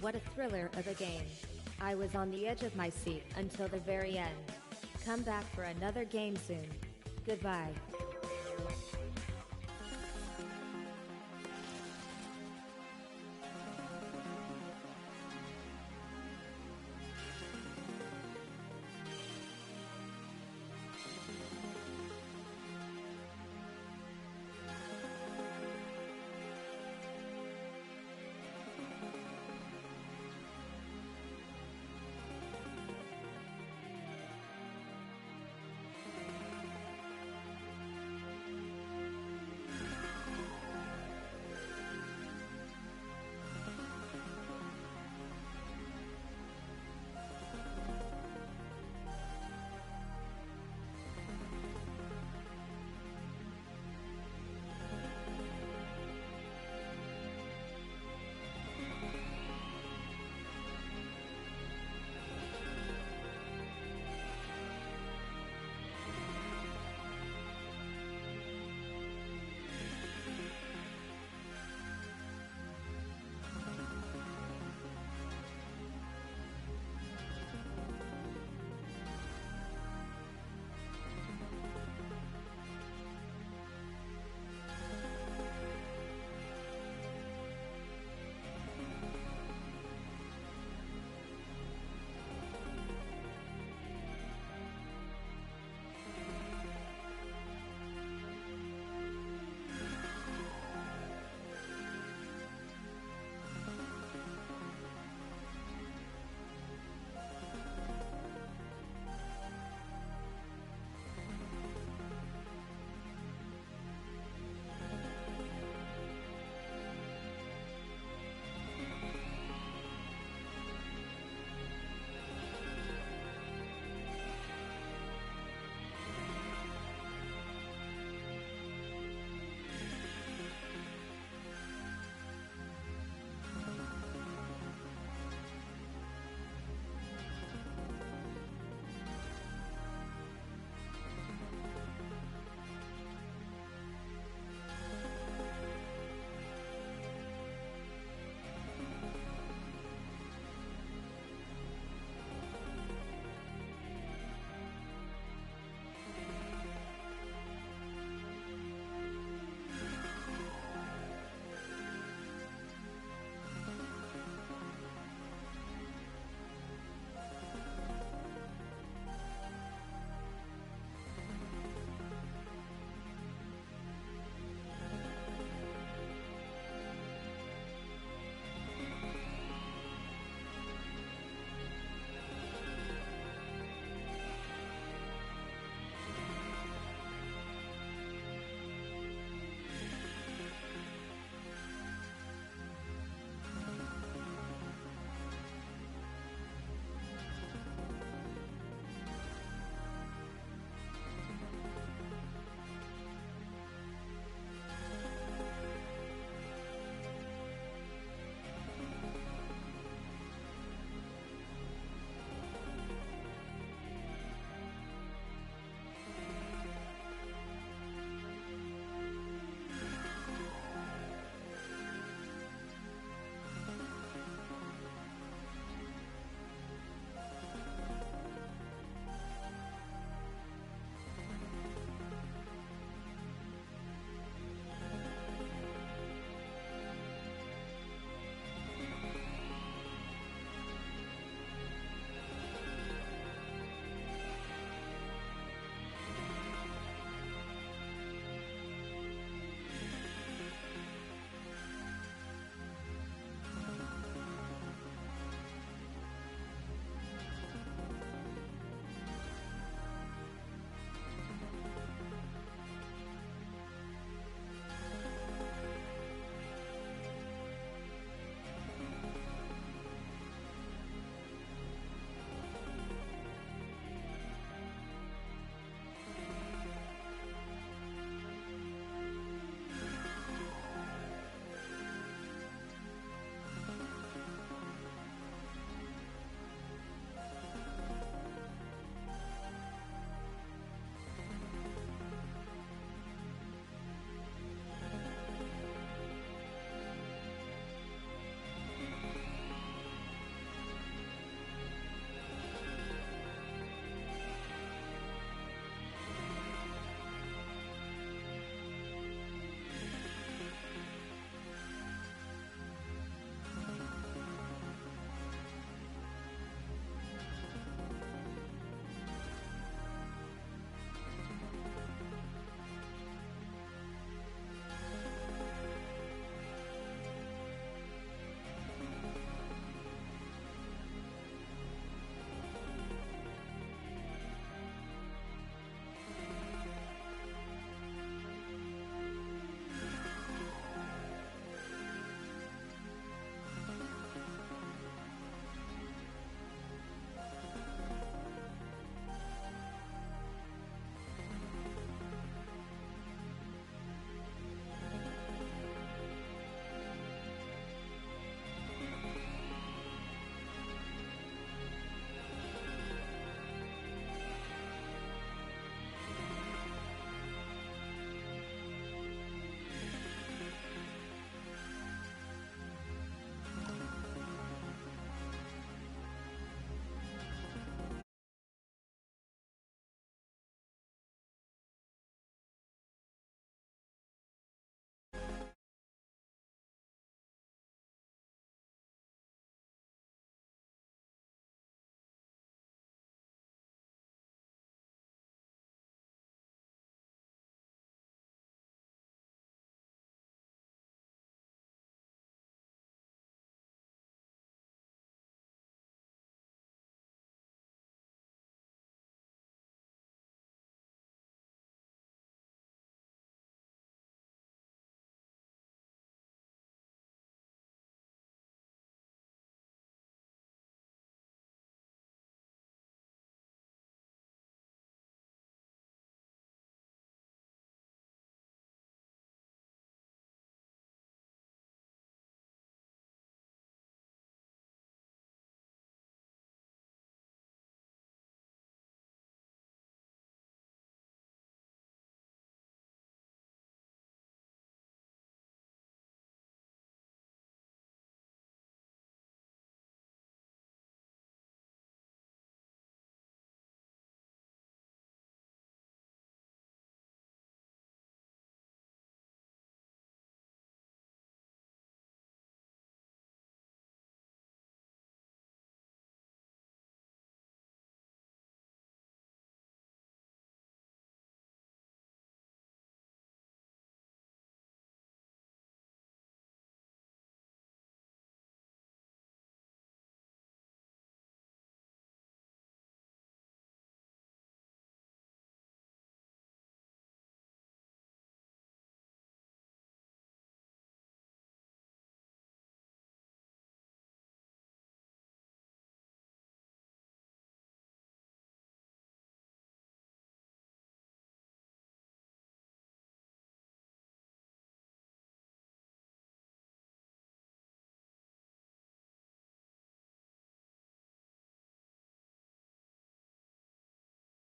What a thriller of a game. I was on the edge of my seat until the very end. Come back for another game soon. Goodbye.